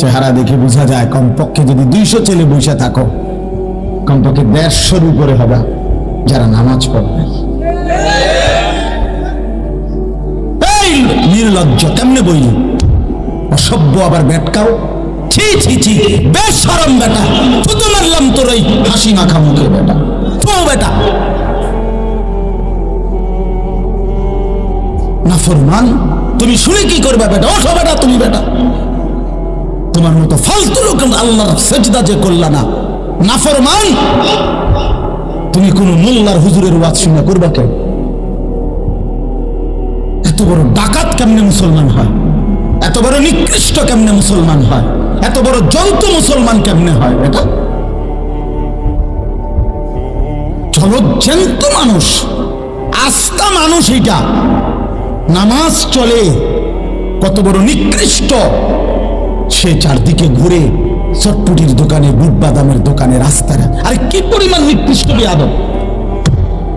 চেহারা দেখে বোঝা যায় কমপক্ষে যদি 200 ছেলে বসে থাকো, কমপক্ষে 150 উপরে হবে যারা নামাজ পড়বে। এই নির্লজ্জ কেমনে বইলি, অসভ্য আবার বেটকাও, ছি ছি ছি, বেশরম বেটা, থুতু মারলাম তোর ওই হাসি মাখা মুখে বেটা, তো বেটা নাফরমান। তুমি শুনে কি করবে বেটা? ওঠো বেটা, তুমি বেটা, তোমার মতো ফালতু লোক আল্লাহর সেজদা যে করলা না, নাফরমান। তুমি কোন মোল্লার হুজুরের ওয়াজ শুনে করবা কেন? এত বড় ডাকাত কেমনে মুসলমান হয়? এত বড় নিকৃষ্ট কেমনে মুসলমান হয়? এত বড় জন্তু মুসলমান কেমনে হয়? এটা জলজ্যান্ত মানুষ, আস্থা মানুষ, এটা নামাজ চলে, কত বড় নিকৃষ্ট। সে চারদিকে ঘুরে চটপটির দোকানে, বুট বাদামের দোকানে, রাস্তায়, আর কি পরিমাণ নিকৃষ্ট বেয়াদব।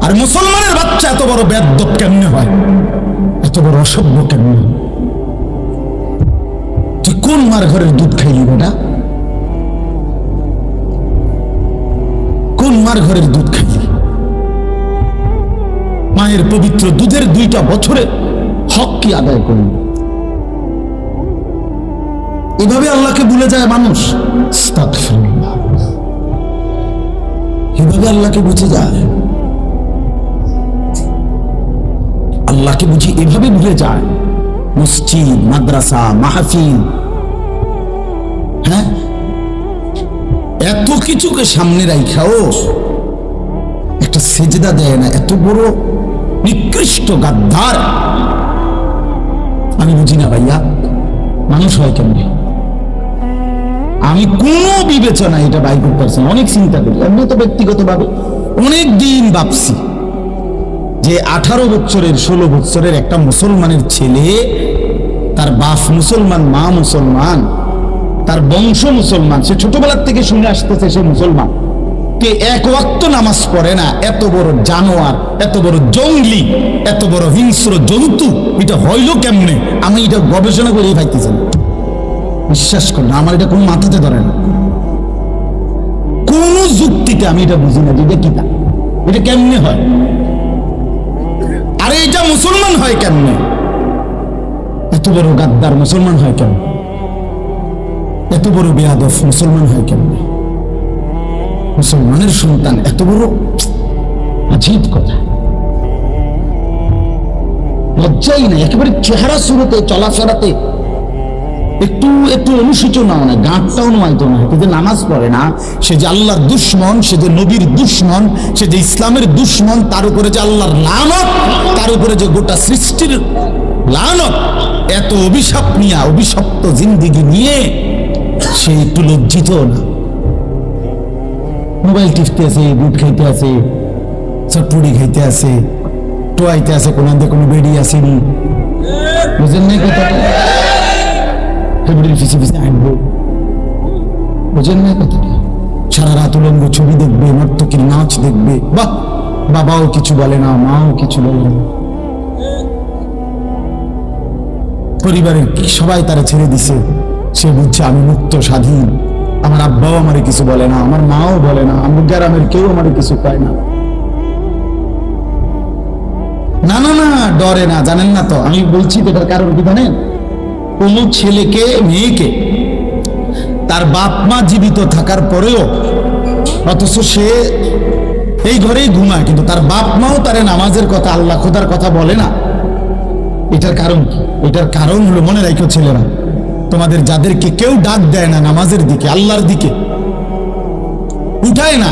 আর মুসলমানের বাচ্চা এত বড় বেয়াদব কেমনে হয়? এত বড় অসভ্য কেমনে? তুই কোন মার ঘরের দুধ খাইলি বেটা? কোন মার ঘরের দুধ খাইলি? মায়ের পবিত্র দুধের 2টা বছরে হক কি আদায় করলি? এভাবে আল্লাহকে ভুলে যায় মানুষ। আস্তাগফিরুল্লাহ, এভাবে আল্লাহকে বুঝে যায়, আল্লাহকে বুঝি এভাবে ভুলে যায়। মসজিদ, মাদ্রাসা, মাহফিল, হ্যাঁ, এত কিছুকে সামনে রাখাও একটা সেজদা দেয় না। এত বড় নিকৃষ্ট গাদ্দার। আমি বুঝি না ভাইয়া, মানুষ হয় কেমনে? আমি কোনো বিবেচনা এটা বাই করতে পারছি না। অনেক চিন্তা করি, এমনি তো ব্যক্তিগতভাবে অনেক দিন ভাবছি যে 18 বছরের 16 বছরের একটা মুসলমানের ছেলে, তার বাপ মুসলমান, মা মুসলমান, তার বংশ মুসলমান, সে ছোটবেলার থেকে শুনে আসতেছে সে মুসলমান, কে এক ওয়াক্ত নামাজ পড়ে না। এত বড় জানোয়ার, এত বড় জঙ্গলি, এত বড় হিংস্র জন্তু, এটা হইল কেমনে? আমি এটা গবেষণা করে পাইতেছি না। বিশ্বাস করুন, আমার এটা কোন মাথাতে ধরে না, কোন যুক্তিতে আমি এটা বুঝি না যে এটা কিটা, এটা কেমনে হয়? আরে এটা মুসলমান হয় কেমনে? এত বড় গাদ্দার মুসলমান হয় কেমনে? এত বড় বেয়াদব মুসলমান হয় কেমনে? মুসলমানের সন্তান এত বড় আজীব কথা, লজ্জাই নেই একেবারে। চেহারা শুরুতে, চলাফেরাতে একটু একটু অনুশোচনা না, গাঁটটাও নয়তো না। যে নামাজ পড়ে না, সে যে আল্লাহর দুশ্মন, সে যে নবীর দুশ্মন, সে যে ইসলামের দুশ্মন, তার উপরে যে আল্লাহর লানত, তার উপরে যে গোটা সৃষ্টির লানত, এত অভিশাপ নিয়ে, অভিশপ্ত জিন্দিগি নিয়ে সে একটু লজ্জিত না। মোবাইল টিপতে আছে, বুট খাইতে আছে, চটপুরি খাইতে আছে, টোয়াইতে আছে, কোনো কোনো বেড়ি আসেনি, বুঝেন নাই কথাটা? ফেব্রুয়ারি পিছিয়ে পিছিয়ে আনবো, বুঝেন নাই কথাটা? সারা রাত উলঙ্গ ছবি দেখবে, নর্তকীর নাচ দেখবে, বাহ, বাবাও কিছু বলে না, মাও কিছু বলে না, পরিবারের সবাই তারা ছেড়ে দিছে। সে বুঝছে আমি মুক্ত, স্বাধীন, আমার আব্বাও আমারে কিছু বলে না, আমার মাও বলে না, আমার গ্রামের কেউ আমারে কিছু পায় না। না না না, ডরে না, জানেন না তো আমি বলছি তো এটার কারণ কি জানেন? কোন ছেলেকে, মেয়েকে তার বাপ মা জীবিত থাকার পরেও, অথচ সে এই ঘরেই ঘুমায়, কিন্তু তার বাপ মাও তারে নামাজের কথা, আল্লাহ খোদার কথা বলে না। এটার কারণ কি? এটার কারণ হলো, মনে রাখো ছেলেরা, তোমাদের যাদেরকে কেউ ডাক দেয় না নামাজের দিকে, আল্লাহর দিকে উঠায় না,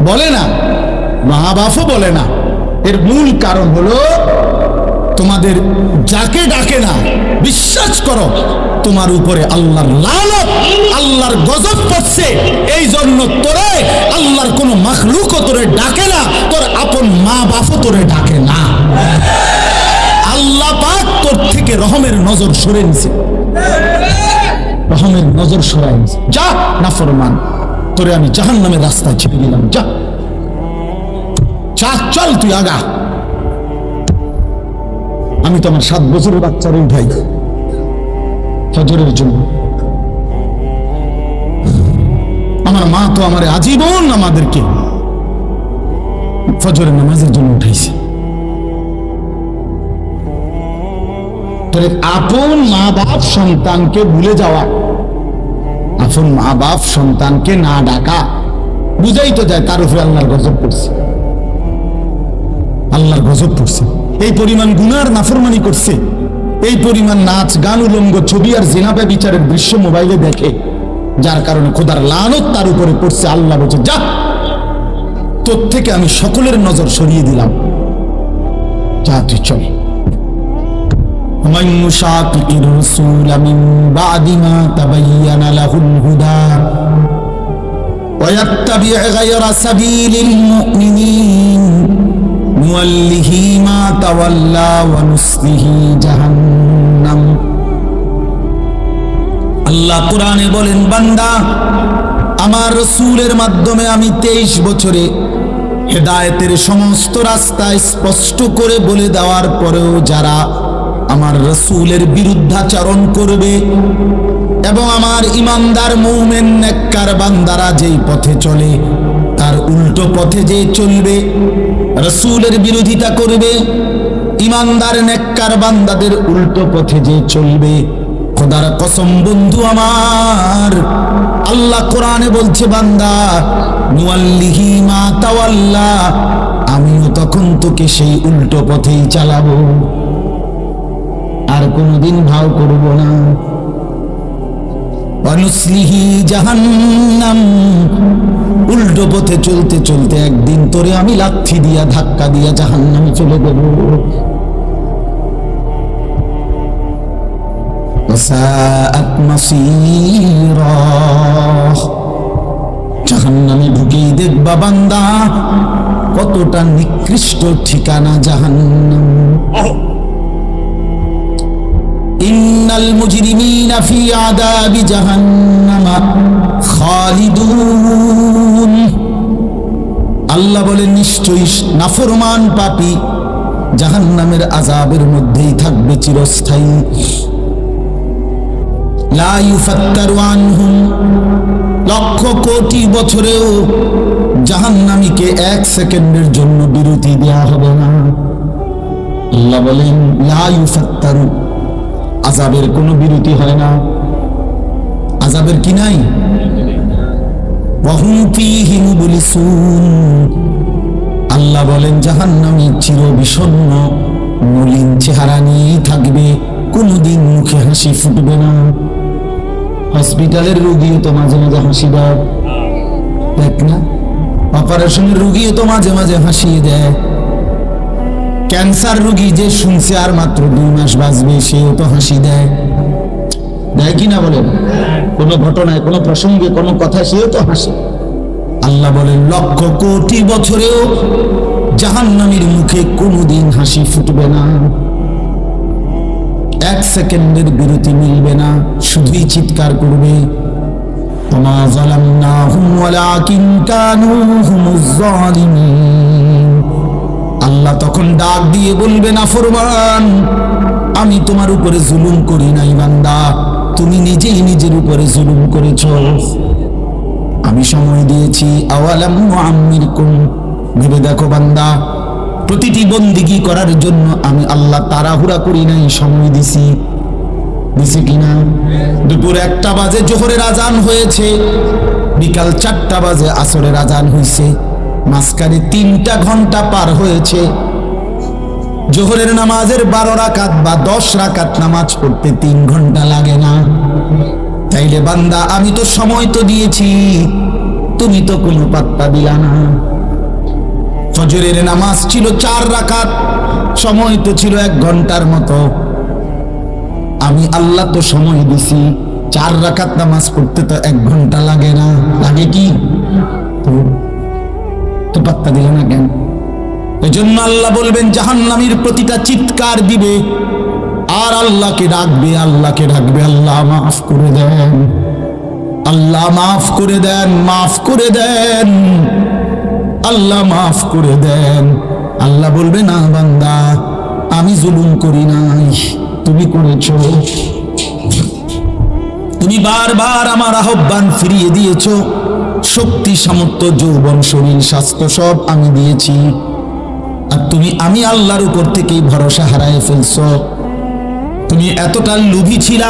বলে না, মা বাপও বলে না, এর মূল কারণ হলো তোমাদের যাকে ডাকে না, বিশ্বাস করো তোমার উপরে আল্লাহর লানত, আল্লাহর গজব পড়ছে। এই জন্য তোরে আল্লাহর কোন মাখলুকও তোরে ডাকে না, তোর আপন মা বাপও তোরে ডাকে না। আল্লাহ পাক তোর থেকে রহমের নজর সরে নিছে, রহমের নজর সরাই নিছে। যা নাফরমান, তোরে আমি জাহান্নামের রাস্তায় ছেড়ে দিলাম, যা যা, চল তুই আগা। আমি তো আমার 7 বছরের বাচ্চারে উঠাই ফজরের জন্য, আমার মা তো আমার আজীবন আমাদেরকে ফজরের নামাজের জন্য উঠাইছে। আপন মা বাপ সন্তানকে ভুলে যাওয়া, আপন মা বাপ সন্তানকে না ডাকা, বুঝাই তো যায় তার উপরে আল্লাহর গজব পড়ছে, আল্লাহর গজব পড়ছে। এই পরিমাণ গুনার নাফরমানি করছে, এই পরিমাণ নাচ গান উলঙ্গ ছবি আর জিনা ব্যভিচারের দৃশ্য মোবাইলে দেখে, যার কারণে খোদার লানত তার উপরে পড়ছে। আল্লাহ বলছে, যা, তোর থেকে আমি সকলের নজর সরিয়ে দিলাম, যা তুই চল। ومن يشاقق الرسول من بعد ما تبين له الهدى ويتبع غير سبيل المؤمنين نوله ما تولى ونصله جهنم। আল্লাহ কোরআনে বলেন, বান্দা, আমার রাসূলের মাধ্যমে আমি 23 বছরে হেদায়েতের সমস্ত রাস্তা স্পষ্ট করে বলে দেওয়ার পরেও যারা আমার রাসূলের বিরুদ্ধাচরণ করবে এবং আমার ঈমানদার মুমিন নেককার বান্দারা যেই পথে চলে তার উল্টো পথে যে চলবে, রাসূলের বিরোধিতা করবে, ঈমানদার নেককার বান্দাদের উল্টো পথে যে চলবে, খোদার কসম বন্ধু আমার, আল্লাহ কোরআনে বলছে, বান্দা, নুয়াল্লিহি মা তাওয়াল্লা, আমিও তখন তোকে সেই উল্টো পথেই চালাবো, আর কোনদিন ভাও করব না। ওয়ানুসলিহি জাহান্নাম, উল্টো পথে চলতে চলতে একদিন তোরে আমি লাথি দিয়া ধাক্কা দিয়া জাহান্নামে চলে দেব। ওয়াসাআত মাসীরা, জাহান্নামে ঢুকেই দেখবা বান্দা কতটা নিকৃষ্ট ঠিকানা জাহান্নাম। ইন্নাল মুজরিমিনা ফি আযাবি জাহান্নাম খালিদুন, আল্লাহ বলেন, নিশ্চয়ই নাফরমান পাপী জাহান্নামের আযাবের মধ্যেই থাকবে চিরস্থায়ী। লা ইউফাত্তারু আনহুম, লক্ষ কোটি বছরেও জাহান্নামীকে 1 সেকেন্ডের জন্য বিরতি দেয়া হবে না। আল্লাহ বলেন, লা ইউফাত্তারু, আযাবের কোনো বিরতি হয় না। আযাবের কি নাই? ওয়াহুম ফীহি মুবলিসুন, আল্লাহ বলেন জাহান্নামী চির বিষণ্ণ মলিন চেহারা নিয়েই থাকবে, কোনদিন মুখে হাসি ফুটবে না। হসপিটালের রোগীও তো মাঝে মাঝে হাসি দেয়, দেখ না? অপারেশনের রোগীও তো মাঝে মাঝে হাসিয়ে দেয়। ক্যান্সার রোগী যে শুনছে আর মাত্র 2 মাস বাঁচবে, সেও তো হাসি দেয়, দেয় কিনা বলেন? কোনো ঘটনায়, কোনো প্রসঙ্গে, কোনো কথা সেও তো হাসে। আল্লাহ বলেন, লক্ষ কোটি বছরেও জাহান্নামীর মুখে কোনোদিন হাসি ফুটবে না, 1 সেকেন্ডের বিরতি মিলবে না, শুধুই চিৎকার করবে, ওমা যালামনাহুম ওয়ালাকিন কানু হুমুজ যালিমিন। আল্লাহ তখন ডাক দিয়ে বলবে, নাফরমান, আমি তোমার উপরে জুলুম করি নাই বান্দা, তুমি নিজেই নিজের উপরে জুলুম করেছো। আমি সময় দিয়েছি, আওয়ালাম নুআম্মিরকুম, ভেবে দেখো বান্দা, প্রতিটি বন্দিগি করার জন্য আমি আল্লাহ তাড়াহুড়া করি নাই, সময় দিছি, দিছি কিনা? দুপুর 1টা বাজে জোহরের আজান হয়েছে, বিকাল 4টা বাজে আসরের আজান হয়েছে, মাঝখানে 3টা ঘন্টা পার হয়েছে। জোহরের নামাজের 12 রাকাত বা 10 রাকাত নামাজ পড়তে 3 ঘন্টা লাগে না। তাইলে বান্দা, আমি তো সময় তো দিয়েছি, তুমি তো কোনো পাত্তা দিলা না। ফজরের নামাজ ছিল 4 রাকাত, সময় তো ছিল 1 ঘন্টার মতো। আমি আল্লাহ তো সময় দিছি, 4 রাকাত নামাজ পড়তে তো 1 ঘন্টা লাগে না, লাগে কি? তো পাত্তা দিল না কেন? এজন্য আল্লাহ বলবেন, জাহান্নামীর প্রতিটা চিৎকার দিবে আর আল্লাহকে ডাকবে, আল্লাহকে ডাকবে, আল্লাহ মাফ করে দেন, আল্লাহ মাফ করে দেন, মাফ করে দেন, আল্লাহ মাফ করে দেন। আল্লাহ বলবে, না বান্দা, আমি জুলুম করি নাই, তুমি করেছো। তুমি বারবার আমার আহ্বান ফিরিয়ে দিয়েছো, শক্তি, সামর্থ্য, যৌবন, শরীর, স্বাস্থ্য সব আমি দিয়েছি, আর তুমি আমি আল্লাহর উপর থেকেই ভরসা হারায় ফেলছো। তুমি এতটা লোভী ছিলা,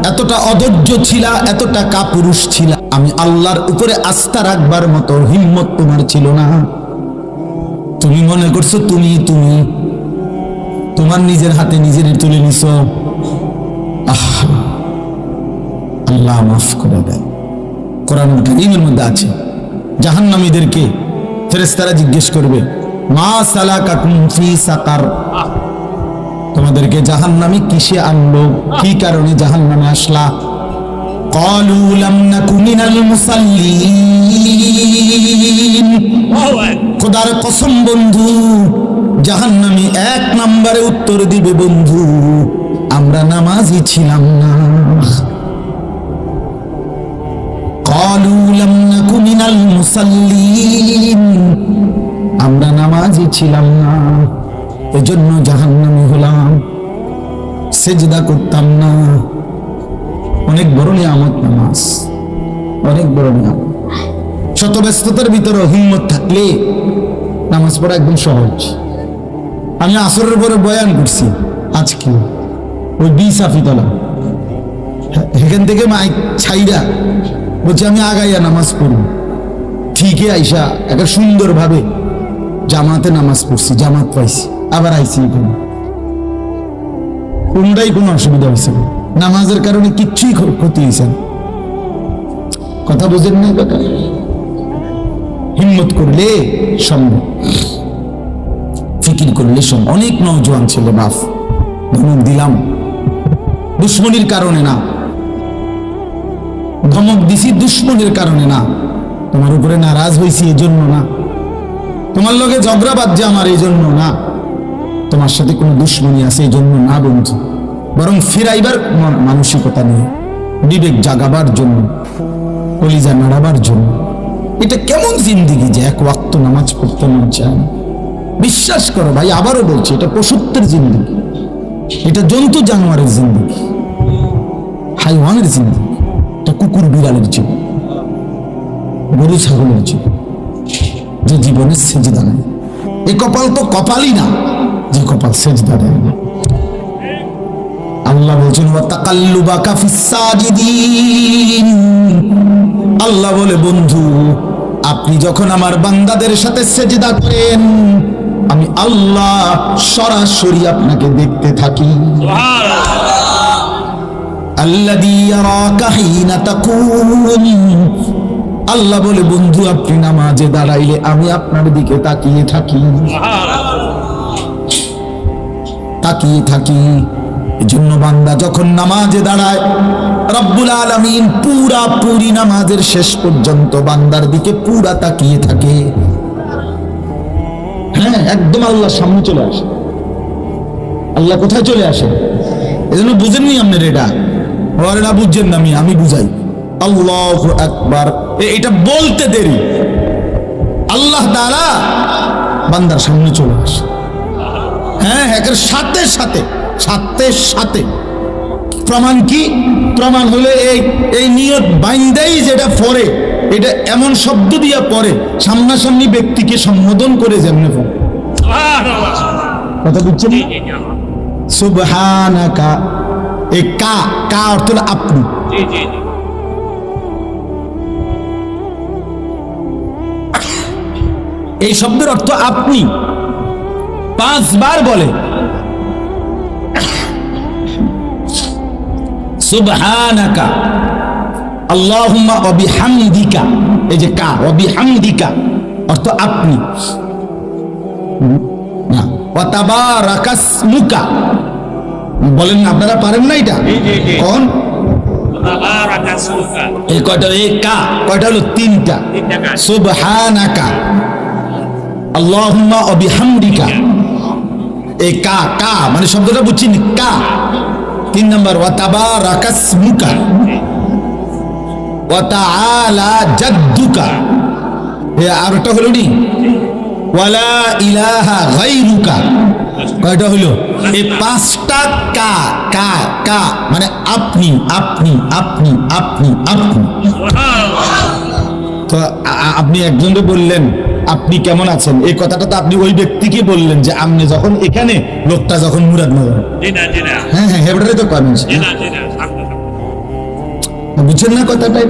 এতটা অধৈর্য ছিলা, এতটা কাপুরুষ ছিলা, আমি আল্লাহর উপরে আস্থা রাখবার মতো হিম্মত তোমার ছিল না। তুমি মনে করছো তুমি তোমার নিজের হাতে নিজের তুলে নিছ। আল্লাহ মাফ করে দেয়। কোরআন কারীমের মধ্যে আছে, জাহান্নামীদেরকে ফেরেশতারা জিজ্ঞেস করবে, মা সালাকাকুম ফি সাকার, তোমাদেরকে জাহান্নামে কিসে আনলো, কি কারণে জাহান্নামে আসলা? ক্বালু লাম নাকু মিনাল মুসাল্লিন, খোদার কসম বন্ধু, জাহান্নামী এক নম্বরে উত্তর দিবে, বন্ধু আমরা নামাজি ছিলাম না। ক্বালু লাম নাকু মিনাল মুসাল্লিন, আমরা নামাজি ছিলাম না, এজন্য জাহান্নামী হলাম, সেজদা করতাম না। অনেক বড় নিয়ামত নামাজ, অনেক বড় নিয়ামত। শত ব্যস্ততার ভিতরে হিম্মত থাকলে নামাজ পড়া একদম সহজ। আমি আসরের পরে বয়ান করছি আজকে ওই বিসাফিতলা, এখান থেকে মাইক ছাইরা বলছি আমি আগাইয়া নামাজ পড়ব, ঠিকই আইসা একটা সুন্দর ভাবে জামাতে নামাজ পড়ছি, জামাত পাইছি, আবার আইসি এখানে। কোনটাই কোনো অসুবিধা হয়েছে না, নামাজের কারণে কিচ্ছুই ক্ষতি হয়েছে না। কথা বুঝেন না কথা? হিম্মত করলে সম্ভব, ফিকির করলে সম্ভব। অনেক নওজোয়ান ছেলে বাপ ধমক দিলাম, দুশ্মনির কারণে না, ধমক দিছি দুশ্মনির কারণে না, তোমার উপরে নারাজ হয়েছি এজন্য না, তোমার লগে ঝগড়া বাজছে আমার এই জন্য না, তোমার সাথে কোনো দুশ্মনী আছে এই জন্য না বন্ধু, বরং ফিরাইবার মানসিকতা নিয়ে, বিবেক জাগাবার জন্য, কলিজা নাড়াবার জন্য। এটা কেমন জিন্দিগি যে এক ওয়াক্ত নামাজ পড়তে মন চায় না? বিশ্বাস করো ভাই, আবারও বলছি, এটা পশুত্বের জিন্দিগি, এটা জন্তু জানোয়ারের জিন্দিগি, হাইওয়ানের জিন্দিগি, এটা কুকুর বিড়ালের জীবন, গরু ছাগলের জীবন, যে জীবনের সেজদা নেই। এই কপাল তো কপালই না যে কপাল সেজদা দেয় না। আল্লাহ বলছেন ওয়া তাকাল্লুবাকা ফিস সাজিদিন, আল্লাহ বলে বন্ধু আপনি যখন আমার বান্দাদের সাথে সেজদা করেন, আমি আল্লাহ সরাসরি আপনাকে দেখতে থাকি। আল্লাযী ইয়ারাকা হিনা তাকুম, আল্লাহ বলে বন্ধু আপনি নামাজে দাঁড়াইলে আমি আপনার দিকে তাকিয়ে থাকি, তাকিয়ে থাকি। এজন্য বান্দা যখন নামাজে দাঁড়ায়, রব্বুল আলামিন পুরি নামাজের শেষ পর্যন্ত বান্দার দিকে পুরা তাকিয়ে থাকে। হ্যাঁ, একদম আল্লাহ সামনে চলে আসে। আল্লাহ কোথায় চলে আসে? এজন্য বুঝেননি আপনার এটা, ওরা না বুঝছেন না, আমি বুঝাই। আল্লাহু আকবার, এটা বলতে দেরি, আল্লাহ তাআলা বান্দার সামনে চলে আসে। হ্যাঁ, একের সাথে সাথে সাথে সাথে। প্রমাণ কি? প্রমাণ হলে এই নিয়ত বাইন্দাই যেটা পড়ে, এটা এমন শব্দ দিয়া পড়ে, সামনাসামনি ব্যক্তিকে সম্বোধন করে যেমনে পড়ে। কথা বুঝছেন? সুবহানাকা, এই কা কা অর্থ হলো আপনি। এই শব্দের অর্থ আপনি। 5 বার বলে সুবহানাকা আল্লাহুম্মা ওয়া বিহামদিকা, এই যে কা ওয়া বিহামদিকা অর্থ আপনি না। ওয়া তাবারাকাসমুকা, বলেন না আপনারা পারেন না এটা? কোন তাবারাকাসমুকা, এই কয়টা? এই কা কয়টা হলো? 3টা। সুবহানাকা আল্লাহুম্মা ওয়া বিহামদিকা, এই কা কা মানে শব্দটা বুঝছেন? কা 3 নম্বর। ওয়া তাবারাকাসমুকা ওয়া তাআলা জাদ্দুকা, এই আরটা হলো নি ওয়ালা ইলাহা গায়রুকা, কয়টা হলো? এই 5টা কা কা কা মানে আপনি আপনি আপনি আপনি আপনি। তো আপনি একজনকে বললেন আপনি কেমন আছেন, এই কথাটা তো আপনি ওই ব্যক্তিকে বললেন যে আপনি যখন এখানে, লোকটা যখন মুরাদনগর। হ্যাঁ হ্যাঁ, হেবড়ারে তো করেন, বুঝছেন না কথাটাই?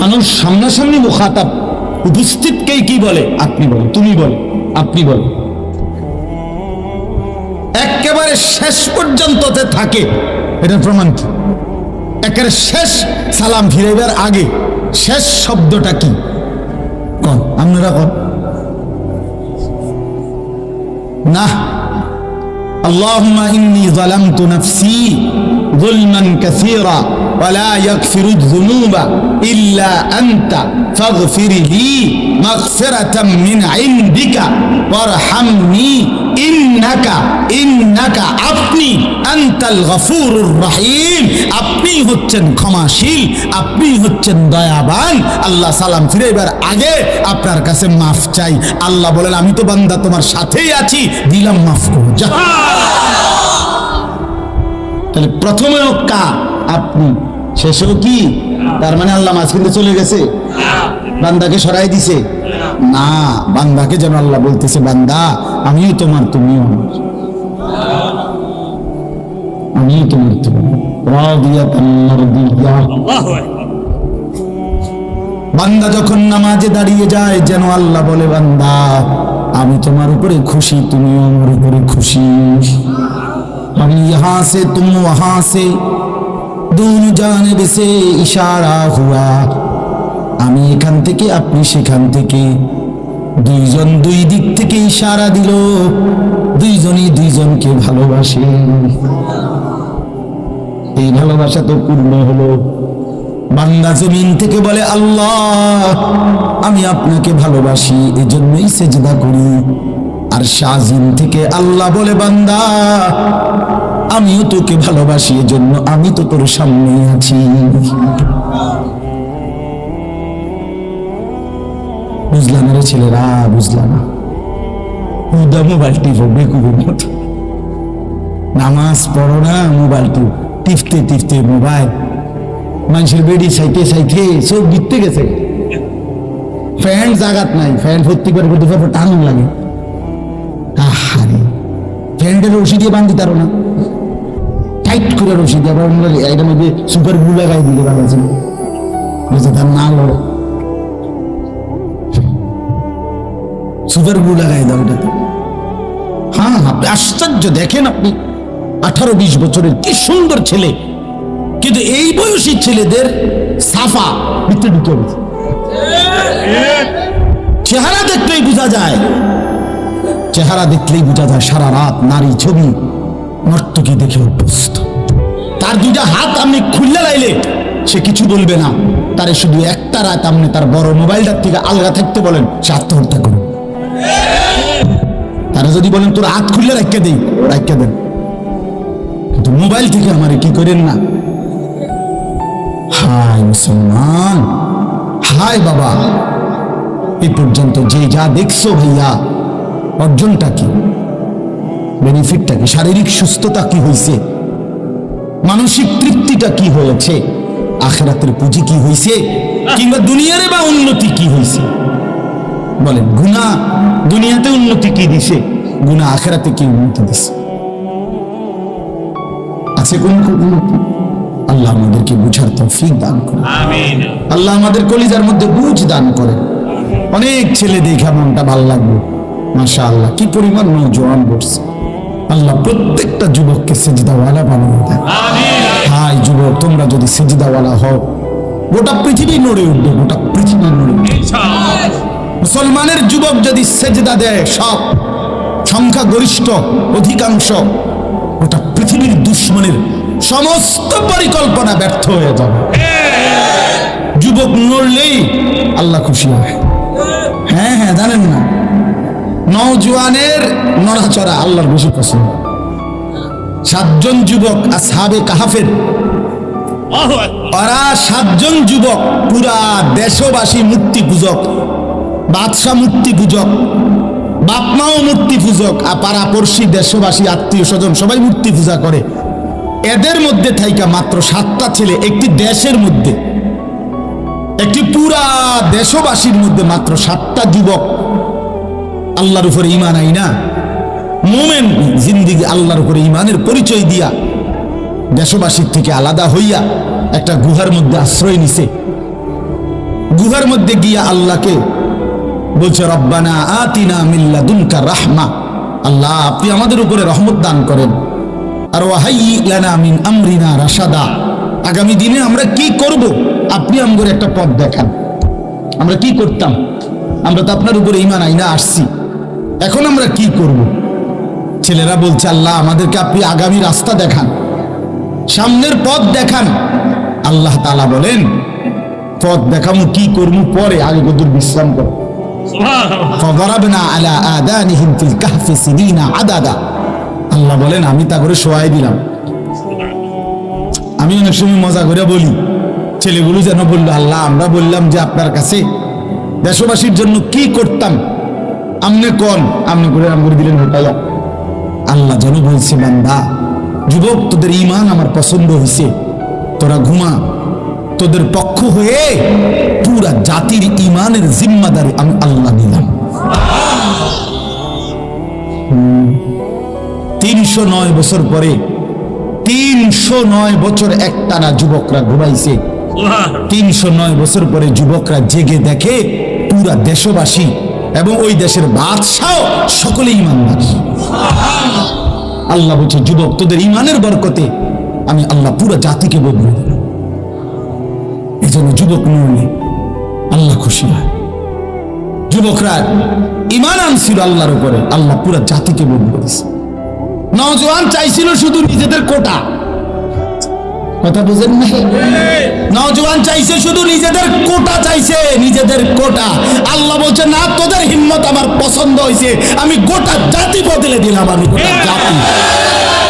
মানুষ সামনাসামনি মুখাতাব, উপস্থিতকেই কি বলে? আপনি বলে, তুমি বলে, আপনি বলে। একেবারে শেষ পর্যন্ত থাকে, এটার প্রমাণ কি? একেবারে শেষ সালাম ফিরাইবার আগে শেষ শব্দটা কি? কোন আপনারা কোন না? আল্লাহুম্মা ইন্নী যালামতু নাফসি যুলমান কাসীরা ওয়া লা ইয়াগফিরুয যুনুবা ইল্লা আনতা ফাগফির লি মাগফিরাতাম মিন ইনদিকা ওয়ারহামনি ইন্নাকা আপনি আনতাল গফুরুর রহিম, আপনি হচ্ছেন ক্ষমাশীল, আপনি হচ্ছেন দয়াবান। আল্লাহ সালাম ফিরাইবার আগে আপনার কাছে মাফ চাই। আল্লাহ বলেন আমি তো বান্দা তোমার সাথেই আছি, দিলাম মাফ করো যা। তাহলে প্রথমেও কা আপনি, শেষেও কি? তার মানে আল্লাহ মাঝখানে চলে গেছে, বান্দাকে সরাই দিছে না। বান্দাকে যেন আল্লাহ বলতেছে বান্দা আমিও তোমার, তুমিও আমার, আমিও তোমার, তুমি বান্দা যখন নামাজে দাঁড়িয়ে যায় যেন আল্লাহ বলে বান্দা আমি তোমার উপরে খুশি, তুমিও আমার উপরে খুশি। हम यहाँ से तुम वहां से दोनों जानिब से इशारा हुआ, আমি এখান থেকে আপনি সেখান থেকে, দুইজন দুই দিক থেকে ইশারা দিল, দুইজনই দুইজনকে ভালোবাসে। এই ভালোবাসা তো পূর্ণ হলো। বান্দা জমিন থেকে বলে আল্লাহ আমি আপনাকে ভালোবাসি, এজন্যই সেজদা করি। আর শাজিম থেকে আল্লাহ বলে বান্দা আমিও তোকে ভালোবাসি, এজন্য আমি তো তোর সামনে আছি। বুঝলাম রে ছেলেরা, বুঝলাম না? মোবাইল টিপো বেকুবের মতো, নামাজ পড়ো না, মোবাইল টিপতে টিপতে মোবাইল, মানুষের বেড়ি চাইতে চাইতে সব দিতে গেছে। ফ্যান জাগাত নাই, ফ্যান ভর্তি করে দুপুর টান লাগে। ফ্যানটার রশি দিয়ে বান্ধি তারো না, টাইট করে রশি দিয়ে, এটার মধ্যে সুপার গ্লু লাগাই দিলে ভালো ছিল, বুঝতে তার না লড়ে সুপার গ্লু লাগাই দাও এটাতে। হ্যাঁ আপনি আশ্চর্য দেখেন, আপনি 18-20 বছরের কি সুন্দর ছেলে, কিন্তু এই বয়সী ছেলেদের সাফা ভিতরে ঢুকে গেছে। চেহারা দেখলেই বোঝা যায়, চেহারা দেখলেই বোঝা যায় সারা রাত নারী ছবি নর্তকী দেখে অভ্যস্ত। তার দুইটা হাত আপনি খুললে লাইলে সে কিছু বলবে না, তারে শুধু একটা রাত আপনি তার বড় মোবাইলটার থেকে আলগা থাকতে বলেন, সে আত্মহত্যা করুন। তারা যদি বলেন তোর হাত খুললে রাখিয়ে দেই, রাখিয়ে দেন, কিন্তু মোবাইল থেকে আমারে কি করেন না। হায় মুসলমান, হায় বাবা, এই পর্যন্ত যে যা দেখছো ভাইয়া, অর্জনটা কি, বেনিফিটটা কি, শারীরিক সুস্থতা কি হয়েছে, মানসিক তৃপ্তিটা কি হয়েছে, আখিরাতের পুঁজি কি হয়েছে, কিংবা দুনিয়ারে বা উন্নতি কি হয়েছে? বলেন, গুনাহ দুনিয়াতে উন্নতি কি দিছে, গুনাহ আখিরাতে কি উন্নতি দিছে? আছে কোন উন্নতি? আল্লাহ আমাদেরকে বুঝার তৌফিক দান করে, আমিন। আল্লাহ আমাদের কলিজার মধ্যে বুঝ দান করে। অনেক ছেলে দেখা মনটা ভালো লাগবে, মাশাআল্লাহ কি পরিমাণ নওজোয়ান বসছে। আল্লাহ প্রত্যেকটা যুবককে সিজদাওয়ালা বানিয়ে দেয়, আমিন। হাই যুবক, তোমরা যদি সিজদাওয়ালা হও গোটা পৃথিবী নড়ে উঠবে, গোটা পৃথিবী নড়ে উঠবে ইনশাআল্লাহ। মুসলমানের যুবক যদি সিজদা দেয়, সব সংখ্যা গরিষ্ঠ অধিকাংশ, গোটা পৃথিবীর দুশ্মনের সমস্ত পরিকল্পনা ব্যর্থ হয়ে যাবে। যুবক নড়লেই আল্লাহ খুশি হয়। হ্যাঁ হ্যাঁ, জানেন না, নওজোয়ানের নড়াচড়া আল্লাহর বেশি পছন্দ। 7 জন যুবক আসহাবে কাহাফের, ওরা 7 জন যুবক পুরা দেশবাসী মূর্তি পূজক, বাদশা মূর্তি পূজক, বাপমাও মূর্তি পূজক, আর পাড়াপড়শি দেশবাসী আত্মীয় স্বজন সবাই মূর্তি পূজা করে। এদের মধ্যে থাইকা মাত্র 7টা ছেলে একটি দেশের মধ্যে একটি পুরা দেশবাসীর মধ্যে মাত্র 7টা যুবক আল্লাহর উপরে ঈমান আইনা মোমেন জিন্দেগি আল্লাহর উপরে ঈমানের পরিচয় দিয়া দেশবাসীর থেকে আলাদা হইয়া একটা গুহার মধ্যে আশ্রয় নিছে। গুহার মধ্যে গিয়া আল্লাহকে বলছে, রব্বানা আতিনা মিন লাদুনকা রাহমা, আল্লাহ আপনি আমাদের উপরে রহমত দান করেন। আর ওয়াহাইয়ি লানা মিন আমরিনা রাশাদা, আগামী দিনে আমরা কি করব আপনি আমাদের একটা পথ দেখান। আমরা কি করতাম? আমরা তো আপনার উপরে ঈমান আইনা আসছি, এখন আমরা কি করব? ছেলেরা বলছে, আল্লাহ আমাদেরকে আপনি আগামী রাস্তা দেখান, সামনের পথ দেখান। আল্লাহ তাআলা বলেন, পথ দেখামু কি করবো পরে, আগে কতদূর বিশ্রাম করো। ফাদারাবনা আলা আদানিহিম ফিল কাহফি সিনিনা আদাদা, আল্লাহ বলেন আমি তা করে শোয়াই দিলাম। আমি অনেক সময় মজা করে বলি, ছেলেগুলো যেন বললো, আল্লাহ আমরা বললাম যে আপনার কাছে দেশবাসীর জন্য কি করতাম, আমনে কোন আমনে করে আম করে দিলেন হোটাইয়া। আল্লাহ যেন বলছে, বান্দা যুবক তোদের ঈমান আমার পছন্দ হয়েছে, তোরা ঘুমা, তোদের পক্ষ হয়ে পুরা জাতির ঈমানের জিম্মাদারি আমি আল্লাহ নিলাম। 309 বছর পরে, 309 বছর একটানা যুবকরা ঘুমাইছে। 309 বছর পরে যুবকরা জেগে দেখে পুরা দেশবাসী এবং ওই দেশের বাদশাহ সকলে ঈমানদার। আল্লাহ বলছে, যুবক তোদের ঈমানের বরকতে আমি আল্লাহ পুরা জাতিকে বদলে দিলাম। এই জন্য যুবক নড়লে আল্লাহ খুশি হয়। যুবকরা ঈমান আনছিল আল্লাহর উপরে, আল্লাহ পুরা জাতিকে বদলে দিয়েছে। নওজোয়ান চাইছিল শুধু নিজেদের কোটা, কথা বুঝেন না? নওজোয়ান চাইছে শুধু নিজেদের কোটা, চাইছে নিজেদের কোটা। আল্লাহ বলছে, না তোদের হিম্মত আমার পছন্দ হয়েছে, আমি গোটা জাতি বদলে দিলাম। আমি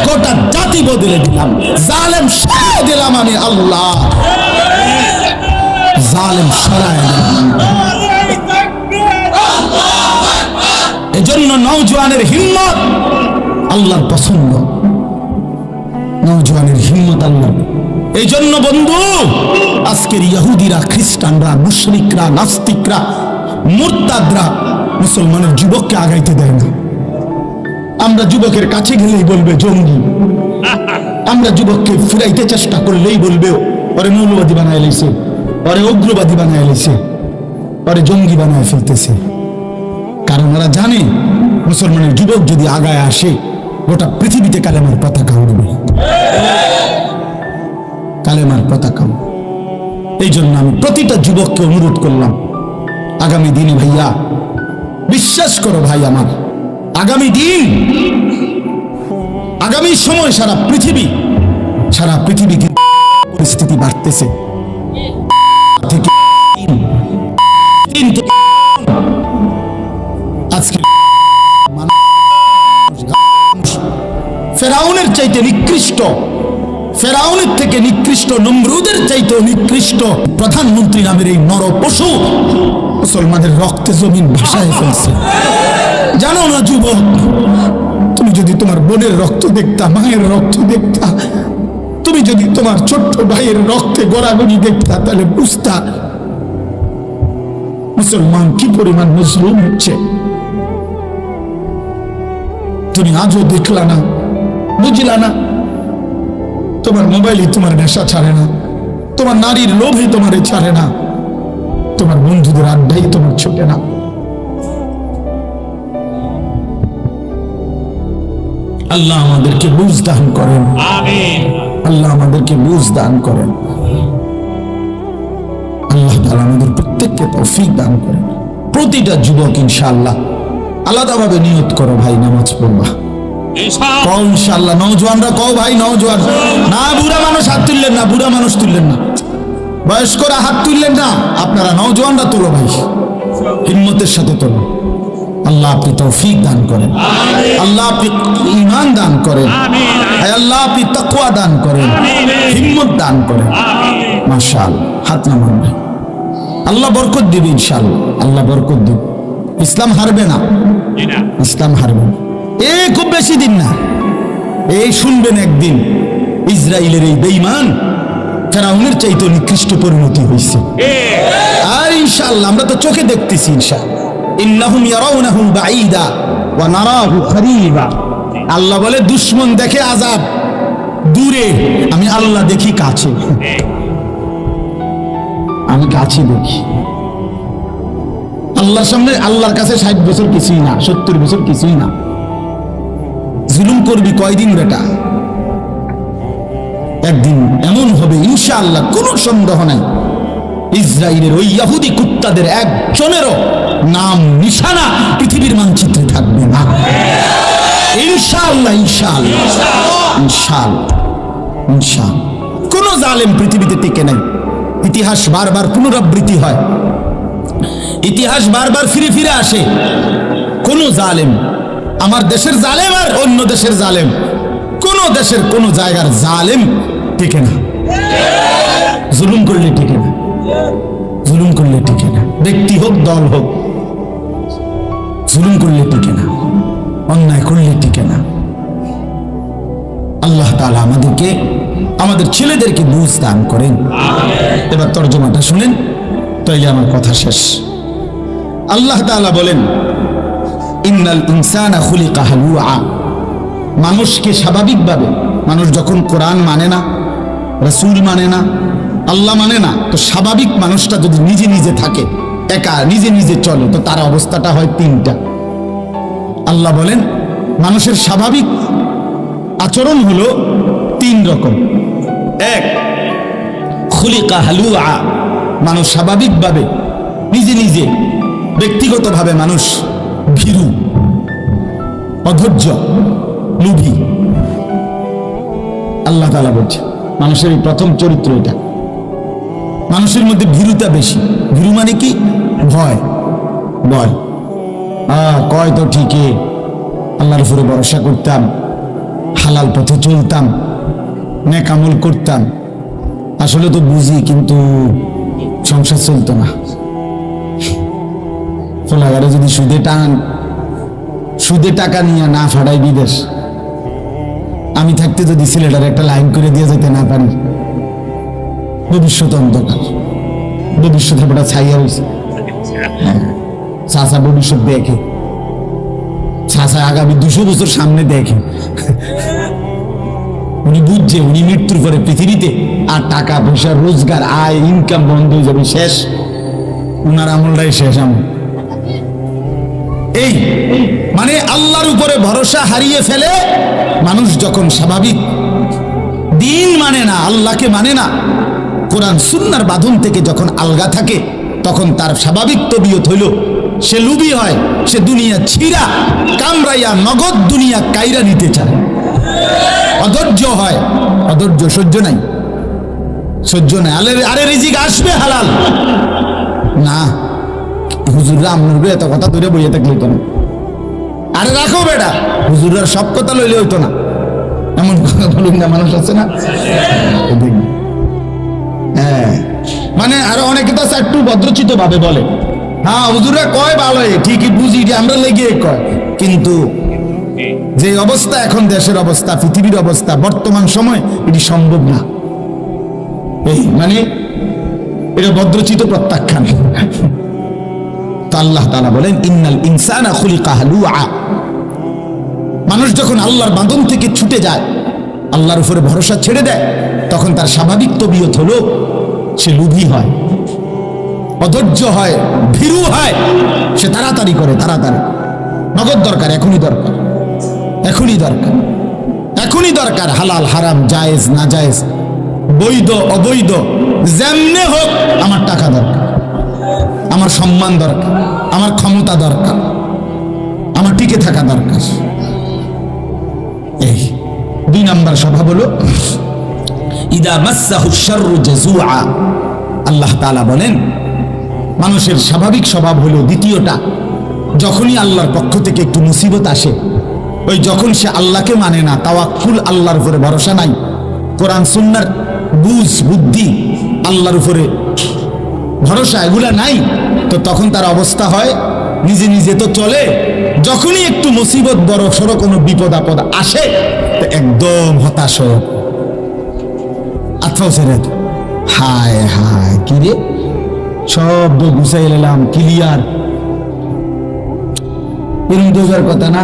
গোটা জাতি বদলে দিলাম, জালেম সরায় দিলাম আমি আল্লাহ, জালেম সরায় দিলাম। এজন্য নওজোয়ানের হিম্মত আল্লাহর পছন্দ, নওজোয়ানের হিম্মত আল্লাহ। এই জন্য বন্ধু, আজকের ইহুদিরা, খ্রিস্টানরা, মুশরিকরা, নাস্তিকরা, মুরতাদরা মুসলমানের যুবককে আগাইতে দেয় না। আমরা যুবকের কাছে গেলেই বলবে জঙ্গি, আমরা যুবককে ফিরাইতে চেষ্টা করলেই বলবে ওরে মৌলবাদী বানায় লাইছে, ওরে উগ্রবাদী বানায় লাইছে, ওরে জঙ্গি বানায় ফেলতেছে। কারণ ওরা জানে মুসলমানের যুবক যদি আগায় আসে গোটা পৃথিবীতে কালেমার পতাকা উড়বে, কালেমার পতাকা। এই জন্য আমি প্রতিটা যুবককে অনুরোধ করলাম, আগামী দিনে ভাইয়া বিশ্বাস করো ভাই আমার, আগামী দিন, আগামী সময় সারা পৃথিবী পরিস্থিতি বাড়তেছে। আজকে ফেরাউনের চাইতে নিকৃষ্ট, ফেরাউনের থেকে নিকৃষ্ট, নমরুদের চাইতে নিকৃষ্ট প্রধানমন্ত্রী নামের এই নর পশু মুসলমানের রক্তে জমিন ভাসায় ফেলছে। জানো না যুবক, তুমি যদি তোমার বোনের রক্ত দেখতা, মায়ের রক্ত দেখতা, তুমি যদি তোমার ছোট্ট ভাইয়ের রক্তে গড়াগড়ি দেখতা, তাহলে বুঝতা মুসলমান কি পরিমাণ মজলুম হচ্ছে। তুমি আজও দেখলা না, বুঝলা না। তোমার মোবাইলে তোমার নেশা ছাড়ে না, তোমার নারীর লোভে তোমার ছাড়ে না, তোমার বন্ধুদের আড্ডাই তোমার ছোটে না। আল্লাহ আমাদেরকে বুঝ দান করেন, আল্লাহ আমাদেরকে বুঝ দান করেন, আল্লাহ তাআলা আমাদের প্রত্যেককে তৌফিক দান করেন। প্রতিটা যুবক ইনশাআল্লাহ আলাদাভাবে নিয়ত করো ভাই, নামাজ পড়বা ইনশাআল্লাহ। নওজোয়ানরা কও ভাই, নওজোয়ান না, বুড়া মানুষ হাত তুললেন না, বুড়া মানুষ তুললেন না, বয়স্করা হাত তুললেন না, আপনারা নওজোয়ানরা তোলো ভাই, হিম্মতের সাথে তোলো। আল্লাহ আপনি তৌফিক দান করেন, আল্লাহ আপনি ঈমান দান করেন, আল্লাহ আপনি তাকওয়া দান করেন, হিম্মত দান করেন। মাশাআল্লাহ, হাত নামান ভাই, আল্লাহ বরকত দিবে ইনশাআল্লাহ, আল্লাহ বরকত দিবে। ইসলাম হারবে না, ইসলাম হারবে না। এই খুব বেশি দিন না, এই শুনবেন একদিন ইসরায়েলের এই বেঈমান ফেরাউনের চাইতে নিকৃষ্ট পরিণতি হয়েছে। আর ইনশাআল্লাহ আমরা তো চোখে দেখতেছি, ইনশাআল্লাহ ইন্নাহুম ইয়ারাউনাহু বাঈদা ওয়া নারাহু করিবা। আল্লাহ বলে দুশমন দেখে আযাব দূরে, আমি আল্লাহ দেখি কাছে। আমি কাছে দেখি আল্লাহর সামনে। আল্লাহর কাছে 60 বছর কিছুই না, 70 বছর কিছুই না। জুলুম করবি কয়দিন বেটা? একদিন এমন হবে ইনশাআল্লাহ, কোনো সন্দেহ নাই, ইসরায়েলের ওই ইহুদি কুত্তাদের একজনেরও নাম নিশানা পৃথিবীর মানচিত্রে থাকবে না। ইনশাআল্লাহ ইনশাআল্লাহ ইনশাআল্লাহ ইনশাআল্লাহ। কোন জালেম পৃথিবীতে টিকে নাই। ইতিহাস বারবার পুনরাবৃত্তি হয়, ইতিহাস বারবার ফিরে ফিরে আসে। কোন জালেম, আমার দেশের জালেম আর অন্য দেশের জালেম, কোন দেশের কোন জায়গার জালেম টিকে না। জুলুম করলে টিকে না, জুলুম করলে টিকে না। ব্যক্তি হোক দল হোক, জুলুম করলে টিকে না, অন্যায় করলে টিকে না। আল্লাহ তাআলা আমাদেরকে, আমাদের ছেলেদেরকে বুঝ দান করেন। এবার তর্জমাটা শুনেন, তাইলে আমার কথা শেষ। আল্লাহ তাআলা বলেন ইন্নাল ইনসানা খুলিকা হালুআ। মানুষকে স্বাভাবিকভাবে, মানুষ যখন কোরআন মানে না, রাসূল মানে না, আল্লাহ মানে না, তো স্বাভাবিক মানুষটা যদি নিজে নিজে থাকে, একা নিজে নিজে চলে, তো তার অবস্থাটা হয় তিনটা। আল্লাহ বলেন মানুষের স্বাভাবিক আচরণ হলো 3 রকম। এক, খুলিকা হালুআ, মানুষ স্বাভাবিকভাবে নিজে নিজে ব্যক্তিগতভাবে মানুষ ভীরু, অধৈর্য, লোভী। আল্লাহ তাআলা বলছে মানুষের এই প্রথম চরিত্র এটা। মানুষের মধ্যে ভীরুতা বেশি। ভীরু মানে কি? ভয়। ভয় কয় তো ঠিকই, আল্লাহর উপরে ভরসা করতাম, হালাল পথে চলতাম, নেক আমল করতাম, আসলে তো বুঝি কিন্তু সংসার চলতো না। ফলাগারে যদি সুদে টাকা নিয়ে না ফাড়াই বিদেশ, আমি থাকতে যদি ছেলেটার একটা লাইন করে দিয়ে যেতে না পারি, ভবিষ্যৎ অন্ধকার। ভবিষ্যৎ একটা ছাইয়া হয়েছে। চাচা ভবিষ্যৎ দেখে, চাচা আগামী 200 বছর সামনে দেখে। উনি বুঝছে উনি মৃত্যুর পরে পৃথিবীতে আর টাকা পয়সা, রোজগার, আয়, ইনকাম বন্ধ হয়ে যাবে, শেষ। উনার আমলটাই শেষ আমল। এই মানে আল্লাহর উপরে ভরসা হারিয়ে ফেলে মানুষ যখন স্বাভাবিক দিন মানে না, আল্লাহকে মানে না, কোরআন সুন্নাহর বাঁধন থেকে যখন আলগা থাকে, তখন তার স্বাভাবিক তবিয়ত হইল সে লুবি হয়, সে দুনিয়া ছিঁড়া কামড়াইয়া নগদ দুনিয়া কাইরা নিতে চায়। অধৈর্য হয়, অধৈর্য, সহ্য নাই, সহ্য নাই। আরে রিজিক আসবে হালাল না, হুজুররা আমনুরবে এত কথা ধরে বইয়ে থাকলে হইতো না। আরে রাখো বেটা, হুজুররা সব কথা লইলে হইতো না, এমন কথা বলুন না, মানুষ আছে না। হ্যাঁ, মানে আরো অনেকে তো একটু ভদ্রচিত ভাবে বলে, হ্যাঁ হুজুররা কয় ভালো, ঠিকই বুঝি, আমরা লেগে কয়, কিন্তু যে অবস্থা এখন দেশের অবস্থা, পৃথিবীর অবস্থা, বর্তমান সময় এটি সম্ভব না। এই মানে এটা ভদ্রচিত প্রত্যাখ্যান। তো আল্লাহ তাআলা বলেন ইন্নাল ইনসানা খুলিকা হালুআ। মানুষ যখন আল্লাহর বাঁধন থেকে ছুটে যায়, আল্লাহর উপরে ভরসা ছেড়ে দেয়, তখন তার স্বাভাবিক তবিয়ত হলো সে লোভী হয়, অধৈর্য হয়, ভীরু হয়, সে তাড়াতাড়ি করে, তাড়াতাড়ি নগদ দরকার, এখনই দরকার, এখনই দরকার, এখনই দরকার। হালাল হারাম, জায়েজ না জায়েজ, বৈধ অবৈধ, যেমনে হোক আমার টাকা দরকার, আমার সম্মান দরকার, আমার ক্ষমতা দরকার, আমার টিকে থাকা দরকার। এই 2 নম্বর স্বভাব হলো ইদা মাসসাহু শাররু জাযুআ। আল্লাহ তাআলা বলেন মানুষের স্বাভাবিক স্বভাব হলো দ্বিতীয়টা, যখনই আল্লাহর পক্ষ থেকে একটু মুসিবত আসে, ওই যখন সে আল্লাহকে মানে না, তাওয়াক্কুল, আল্লাহর উপরে ভরসা নাই, কোরআন সুন্নাহর বুঝ বুদ্ধি, আল্লাহর উপরে ভরসা এগুলা নাই, তো তখন তার অবস্থা হয় নিজে নিজে তো চলে, যখনই একটু মুসিবত, বড় সড়ো কোনো বিপদ আপদ আসে, তো একদম হতাশ হয়ে আতফাও ছেড়ে হায় হায়, কি রে, সব গুছাই এলাম, ক্লিয়ার। এরকম তো হওয়ার কথা না,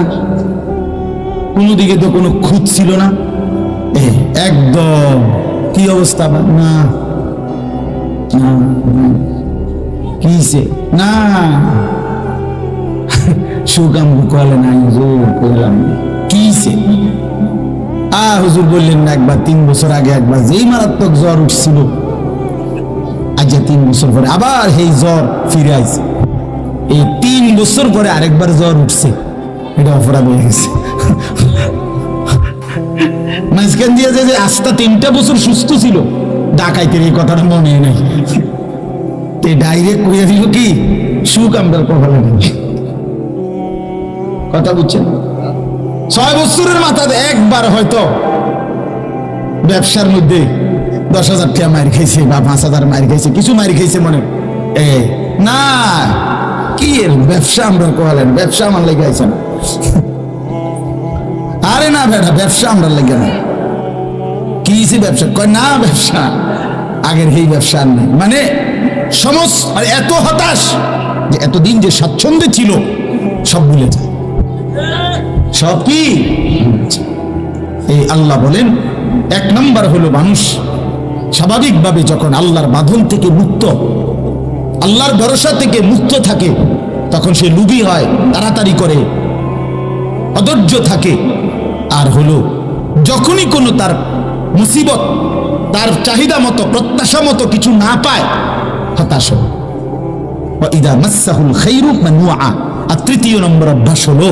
কোনো দিকে তো কোনো খুঁত ছিল না, একদম কি অবস্থা না না, কিছে না সুকাম কলে নাই হুজুর, করলাম কিছে। হুজুর বললেন না একবার 3 বছর আগে একবার যেই মারাত্মক জ্বর উঠছিল, আজ 3 বছর পরে আবার এই জ্বর ফিরে আইছে। এই 3 বছর পরে আরেকবার জ্বর উঠছে, এটা অপরাধ হয়ে গেছে। মাঝখান দিয়ে যে আস্তা 3টা বছর সুস্থ ছিল, ডাকাইতের এই কথাটা মনে নাই, ডাইরেক্ট কইয়া দিল কি সুখ আমরা কখনো নেই। কথা বুঝছেন? 6 বছরের মাথায় একবার হয়তো ব্যবসার মধ্যে 10,000 টাকা মার খাইছে বা 5,000 মার খাইছে, কিছু মার খাইছে মনে না, কি এর ব্যবসা আমরা কহলেন, ব্যবসা আমার লেগে আইছে না। আরে না বেটা, ব্যবসা আমরা লেগে না, কি ব্যবসা কয় না, ব্যবসা আগের এই ব্যবসা আর নেই, মানে সমস্ত এত হতাশ যে এতদিন যে স্বাচ্ছন্দ্যে ছিল সব ভুলে যায়, সব কি। এই আল্লাহ বলেন 1 নম্বর হলো মানুষ স্বাভাবিকভাবে যখন আল্লাহর বাঁধন থেকে মুক্ত, আল্লাহর ভরসা থেকে মুক্ত থাকে, তখন সে লুবি হয়, তাড়াতাড়ি করে, অধৈর্য থাকে। আর হলো যখনই কোনো তার মুসিবত, তার চাহিদা মতো, প্রত্যাশা মতো কিছু না পায়, হতাশ হয়। ইদা মাসসাহুল খাইরু মানুআ। আর 3য় নম্বর অভ্যাস হলো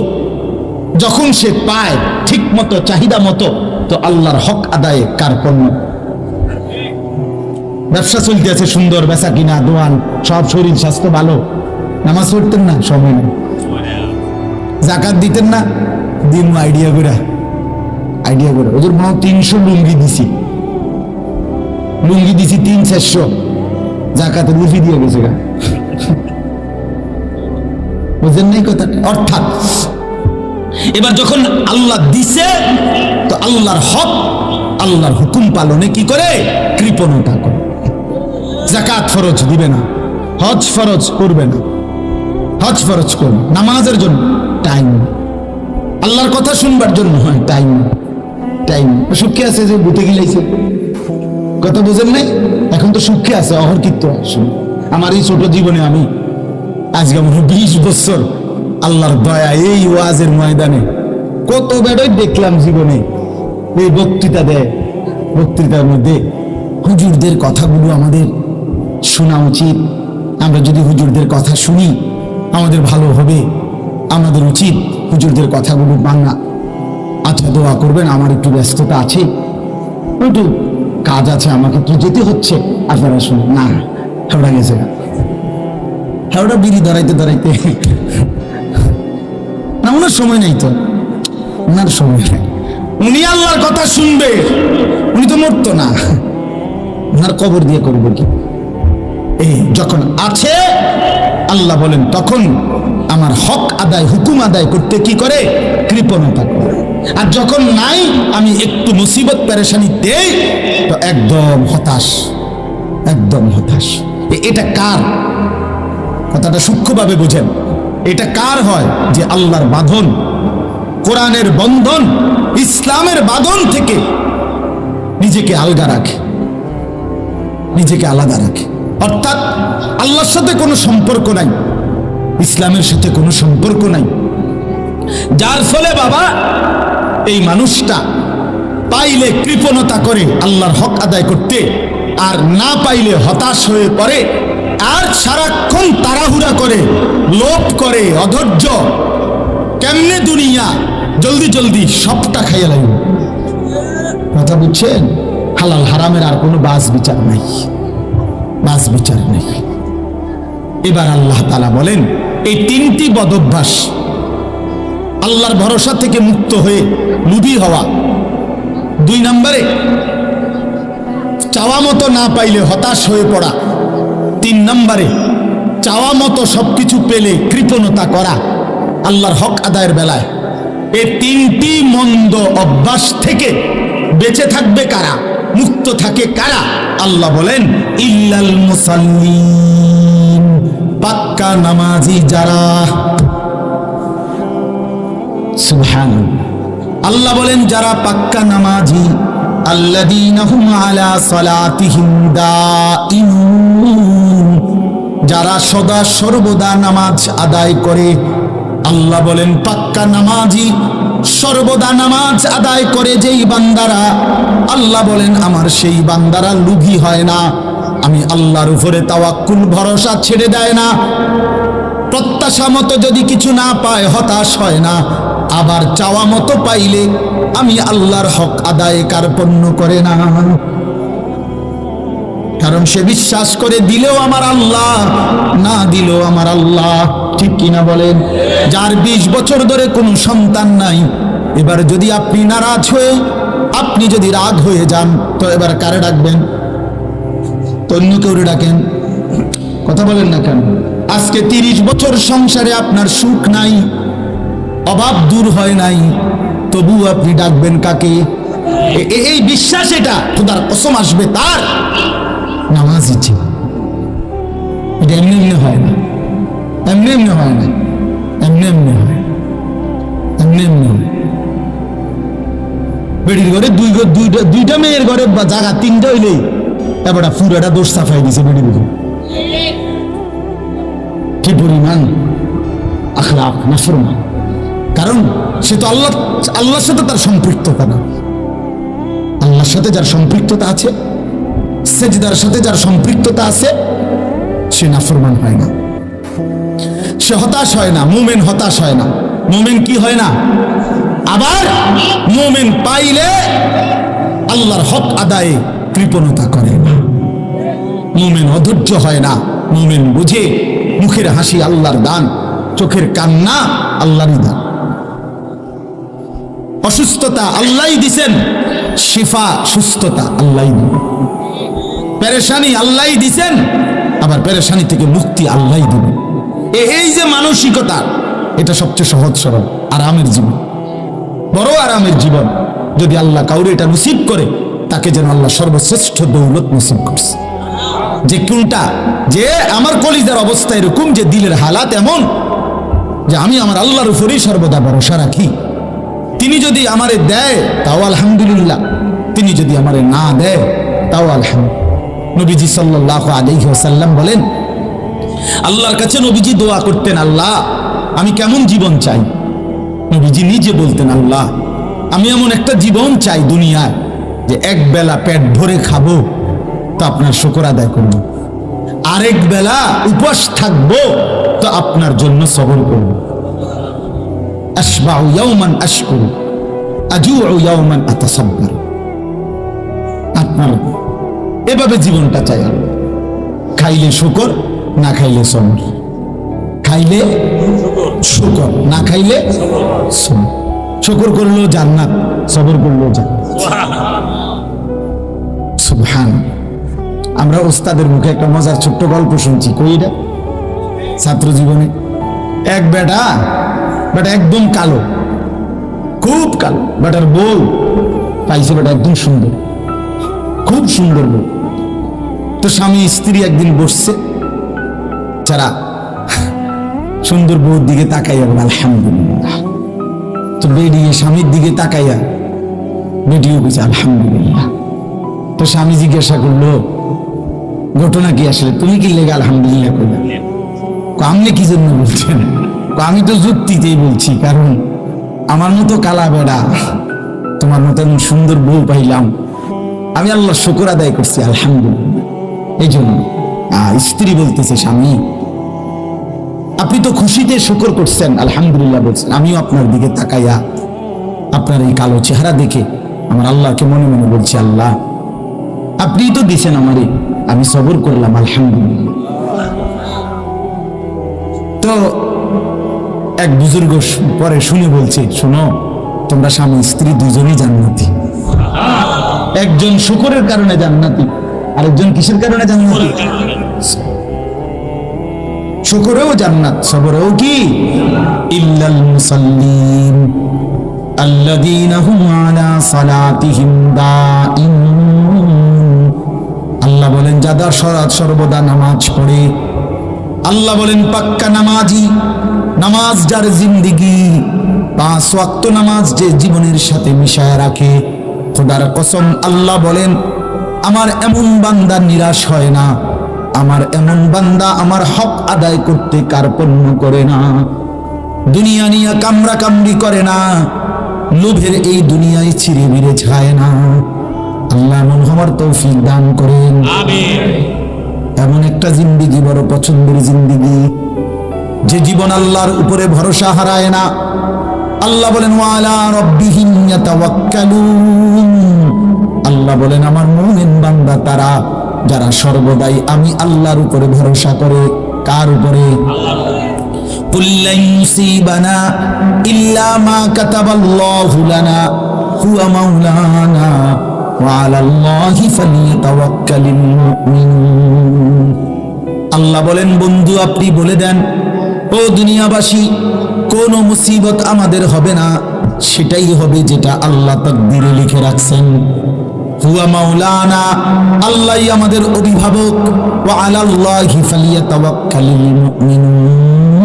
যখন সে পায় ঠিক মতো, চাহিদা মতো, তো আল্লাহর হক আদায়ে কার্পণ্য। ব্যবসা চলতে আছে সুন্দর, বেচা কিনা, দোয়ান সব, শরীর স্বাস্থ্য ভালো, নামাজ পড়তেন না, সময় নেই, জাকাত দিতেন না, দিন আইডিয়া করে ওদের মনে 300 লুঙ্গি দিছি 300-400, জাকাতের উফি দিয়ে গেছে গা, বুঝলেন নাই কথাটা? অর্থাৎ এবার যখন আল্লাহ দিছে, তো আল্লাহর হক, আল্লাহর হুকুম পালনে কি করে, কৃপণতা করে। জাকাত ফরজ দিবে না, হজ ফরজ করবে না, হজ ফরজ করবে, নামাজের জন্য টাইম, আল্লাহর কথা শুনবার জন্য হয় টাইম। সুখে আছে যে বুতে গিলাইছে, কথা বুঝেন নাই? এখন তো সুখে আছে, অহরকিত্ত আছে। আমার এই ছোট জীবনে আমি আজকে 20 বছর আল্লাহর দয়া, এই ওয়াজের ময়দানে কত বেড়ই দেখলাম জীবনে, এই বক্তৃতা দেয়, বক্তৃতার মধ্যে হুজুরদের কথাগুলো আমাদের শোনা উচিত। আমরা যদি হুজুরদের কথা শুনি আমাদের ভালো হবে, আমাদের উচিত হুজুরদের কথাগুলো মানা। আচ্ছা দোয়া করবেন, আমার একটু ব্যস্ততা আছে, একটু কাজ আছে, আমাকে একটু যেতে হচ্ছে, আপনারা শুনুন। না, হাওড়া গেছে, হাওড়া বিড়ি ধরাইতে না, ওনার সময় নেই, তো ওনার সময় নেই, উনি আল্লাহর কথা শুনবে, উনি তো মরতো না, ওনার কবর দিয়ে করবো কি। এই যখন আছে আল্লাহ বলেন, তখন আমার হক আদায়, হুকুম আদায় করতে কি করে, কৃপণতা করে। আর যখন নাই, আমি একটু মুসিবত পেরেশানি দেই, তো একদম হতাশ। এটা কার? কথাটা সূক্ষ্মভাবে বুঝেন, এটা কার হয়? যে আল্লাহর বাঁধন, কোরআনের বন্ধন, ইসলামের বাঁধন থেকে নিজেকে আলগা রাখে, নিজেকে আলাদা রাখে। অর্থাৎ আল্লাহর সাথে কোনো সম্পর্ক নাই, ইসলামের সাথে কোনো সম্পর্ক নাই, যার ফলে বাবা এই মানুষটা পাইলে কৃপণতা করে আল্লাহর হক আদায় করতে, আর না পাইলে হতাশ হয়ে পড়ে, আর সারাক্ষণ তাড়াহুড়া করে, লোভ করে, অধৈর্য, কেমনে দুনিয়া জলদি জলদি সবটা খাইয়া লাগবে। কথা বুঝছেন? হালাল হারামের আর কোনো বাস বিচার নাই। এবার আল্লাহ তাআলা বলেন, এই 3টি বদঅভ্যাস, আল্লাহর ভরসা থেকে মুক্ত হয়ে লুভি হওয়া, 2 নম্বরে চাওয়া মতো না পাইলে হতাশ হয়ে পড়া, 3 নম্বরে চাওয়া মতো সবকিছু পেলে কৃপণতা করা আল্লাহর হক আদায়ের বেলায়। এই 3টি মন্দ অভ্যাস থেকে বেঁচে থাকবে কারা? মুক্ত থাকে কারা? আল্লাহ বলেন ইল্লাল মুসাল্লিন, পাক্কা নামাজি যারা। সুবহানাল্লাহ। আল্লাহ বলেন যারা পাক্কা নামাজি, আল্লাযীনা হুম আলা সালাতিহিম দাঈমুন, যারা সদা সর্বদা নামাজ আদায় করে। আল্লাহ বলেন পাক্কা নামাজি, সর্বদা নামাজ আদায় করে যেই বান্দারা, আল্লাহ বলেন আমার সেই বান্দারা লোভী হয় না, আমি আল্লাহর উপরে তাওয়াক্কুল ভরসা ছেড়ে দেয় না, প্রত্যাশা মতো যদি কিছু না পায় হতাশ হয় না, আবার চাওয়া মতো পাইলে আমি আল্লাহর হক আদায় কার্পণ্য করে না। কারণ সে বিশ্বাস করে দিলেও আমার আল্লাহ, না দিলেও আমার আল্লাহ। ঠিক কিনা বলেন? যার 20 বছর ধরে কোনো সন্তান নাই, এবার যদি আপনি নারাজ হয়ে, আপনি যদি রাগ হয়ে যান, তো এবার কারে ডাকবেন? তো অন্য কেউ ডাকেন? কথা বলেন না কেন? আজকে 30 বছর সংসারে আপনার সুখ নাই, অভাব দূর হয় নাই, তবু আপনি ডাকবেন কাকে? এই বিশ্বাস, এটা খোদার কসম আসবে তার নামাজ ইচ্ছে। এটা এমনি এমনি হয় না, এমনি এমনি হয় না, এমনি এমনি হয়, এমনি এমনি হয়। বেড়ির ঘরে দুইটা মেয়ের ঘরে জায়গা 3টা হইলেই এবার পুরাটা দোষ সাফাই দিছে বেড়ির ঘরে। কি পরিমাণ আখলাক নাফরমান! কারণ সে তো আল্লাহর সাথে তার সম্পৃক্ততা না। আল্লাহর সাথে যার সম্পৃক্ততা আছে, সেজদার সাথে যার সম্পৃক্ততা আছে, সে নাফরমান হয় না, সে হতাশ হয় না। মুমিন হতাশ হয় না। মুমিন কি হয় না? আবার মুমিন পাইলে আল্লাহর হক আদায়ে কৃপণতা করে না। মুমিন অধৈর্য হয় না। মুমিন বুঝে মুখের হাসি আল্লাহর দান, চোখের কান্না আল্লাহরই দান। অসুস্থতা আল্লাহই দিছেন, শিফা সুস্থতা আল্লাহই দিবেন। পেরেশানি আল্লাহই দিছেন, আবার পেরেশানি থেকে মুক্তি আল্লাহই দিবেন। এই যে মানসিকতা, এটা সবচেয়ে সহজ সরল আরামের জীবন, বড় আরামের জীবন। যদি আল্লাহ কাউরে এটা নসিব করে, তাকে যেন আল্লাহ সর্বশ্রেষ্ঠ দৌলত নসিব করছে। যে কোনটা, যে আমার কলিজার অবস্থা এরকম, যে দিলের হালাত এমন যে আমি আমার আল্লাহর উপরেই সর্বদা ভরসা রাখি। তিনি যদি আমারে দেয় তাও আলহামদুলিল্লাহ, তিনি যদি আমারে না দেয় তাও আলহামদুলিল্লাহ। নবীজি সাল্লাল্লাহু আলাইহি ওয়াসাল্লাম বলেন, আল্লাহর কাছে নবীজি দোয়া করতেন, আল্লাহ আমি কেমন জীবন চাই। নবীজি নিজে বলতেন, আল্লাহ আমি এমন একটা জীবন চাই দুনিয়ায়, যে এক বেলা পেট ভরে খাবো তো আপনার শুকর আদায় করবো, আরেক বেলা উপোস থাকবো তো আপনার জন্য সবর করবো। আশবাউ ইয়াওমান আশকুরু, আজুউ ইয়াওমান আতাসাব্বার। আপনার এভাবে জীবনটা চাই। খাইলে শুকর, না খাইলে সবর। খাইলে শুকর, না খাইলে সবর। শুকর করলেও জান্নাত, সবর করলেও জান্নাত। সুবহানাল্লাহ। আমরা ওস্তাদের মুখে একটা মজার ছোট্ট গল্প শুনছি। কইটা ছাত্র জীবনে এক বেটা একদম কালো, খুব কালো। বেটার বউ পাইছে, বেটা একদম সুন্দর, খুব সুন্দর বউ। তো স্বামী স্ত্রী একদিন বসছে, যারা সুন্দর বউর দিকে তাকাইয়া বলে আলহামদুলিল্লাহ। তো বেরিয়ে স্বামীর দিকে তাকাইয়া বেরিয়ে গেছে আলহামদুলিল্লাহ। তো স্বামী জিজ্ঞাসা করলো, ঘটনা কি আসলে, তুমি কি লেগে আলহামদুলিল্লাহ করলে? আপনি কি জন্য বলছেন? আমি তো যুক্তিতেই বলছি, কারণ আমার মতো কালা বেড়া, তোমার মতন সুন্দর বউ পাইলাম, আমি আল্লাহর শুকর আদায় করছি আলহামদুলিল্লাহ। এই জন্য স্ত্রী বলতেছে, স্বামী আপনি তো খুশিতে শুকর করছেন, আলহামদুলিল্লাহ বলছেন, আমিও আপনার দিকে তাকাইয়া আপনার এই কালো চেহারা দেখে আমার আল্লাহকে মনে মনে বলছি, আল্লাহ আপনি তো দিছেন আমারে, আমি সবর করলাম আলহামদুলিল্লাহ। তো এক বুজুর্গ পরে শুনে বলছে, শোনো তোমরা স্বামী স্ত্রী দুজনই জান্নাতি। একজন শুকরের কারণে জান্নাতি, আরেকজন কিসের কারণে জান্নাতি? শুকরেও জান্নাত, সবরেও কি? ইল্লাল মুসাল্লিন আল্লাযীনা হুম আলা সালাতিহিম দাঈমুন। আল্লাহ বলেন যারা সর্বদা নামাজ পড়ে, আল্লাহ বলেন পাক্কা নামাজি, নামাজ যার জিন্দিগি, 5 ওয়াক্ত নামাজ যে জীবনের সাথে মিশায় রাখে, খোদার কসম আল্লাহ বলেন আমার এমন বান্দা নিরাশ হয় না, আমার এমন বান্দা আমার হক আদায় করতে কার্পণ্য করে না, দুনিয়া নিয়ে কামড়া কামড়ি করে না, লোভের এই দুনিয়ায় ছিঁড়ে মেরে যায় না। আল্লাহ এমন হওয়ার তৌফিক দান করেন, আমিন। এমন একটা জিন্দিগি বড় পছন্দের জিন্দিগি, যে জীবন আল্লাহর উপরে ভরসা হারায় না। আল্লাহ বলেন ওয়ালা রাব্বিহিম ইয়াতাওয়াক্কালুন, আল্লাহ বলেন আমার মুমিন বান্দা তারা যারা সর্বদাই আমি আল্লাহর উপরে ভরসা করে। কার উপরে? কুল লা ইউসিবানা ইল্লা মা কাতাবাল্লাহু লানা হুয়া মাওলানা ওয়া আলাল্লাহি ফালিয়াতাওয়াক্কালিল মুমিনুন। আল্লাহ বলেন বন্ধু আপনি বলে দেন ও দুনিয়াবাসী, কোন মুসিবত আমাদের হবে না, সেটাই হবে যেটা আল্লাহ তাকদীরে লিখে রাখছেন। হুয়া মাওলানা, আল্লাহই আমাদের অভিভাবক। ওয়া আলাল্লাহি ফালিয়াতাওয়াক্কালিল মুমিনুন,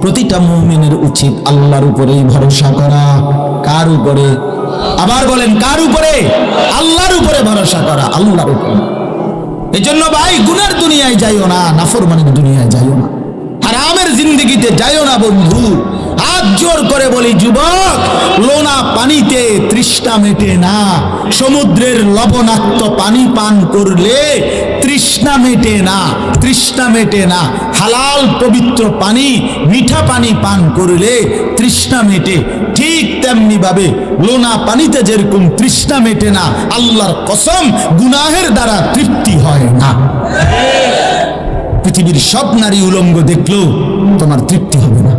প্রতিটা মুমিনের উচিত আল্লাহর উপরেই ভরসা করা। কার উপরে? আবার বলেন কার উপরে? আল্লাহর উপরে ভরসা করা, আল্লাহর উপরে। এজন্য ভাই গুনার দুনিয়ায় যাইও না, নাফরমানির দুনিয়ায় যাইও না, হারামের জিন্দেগিতে যাইও না বন্ধু। হাত জোর করে বলি যুবক, লোনা পানিতে তৃষ্ণা মেটে না, সমুদ্রের লবণাক্ত পানি পান করলে তৃষ্ণা মেটে না, তৃষ্ণা মেটে না। হালাল পবিত্র পানি, মিঠা পানি পান করলে তৃষ্ণা মেটে। ঠিক তেমনি ভাবে লোনা পানিতে যেরকম তৃষ্ণা মেটে না, আল্লাহর কসম গুনাহের দ্বারা তৃপ্তি হয় না। পৃথিবীর সব নারী উলঙ্গ দেখলেও তোমার তৃপ্তি হবে না,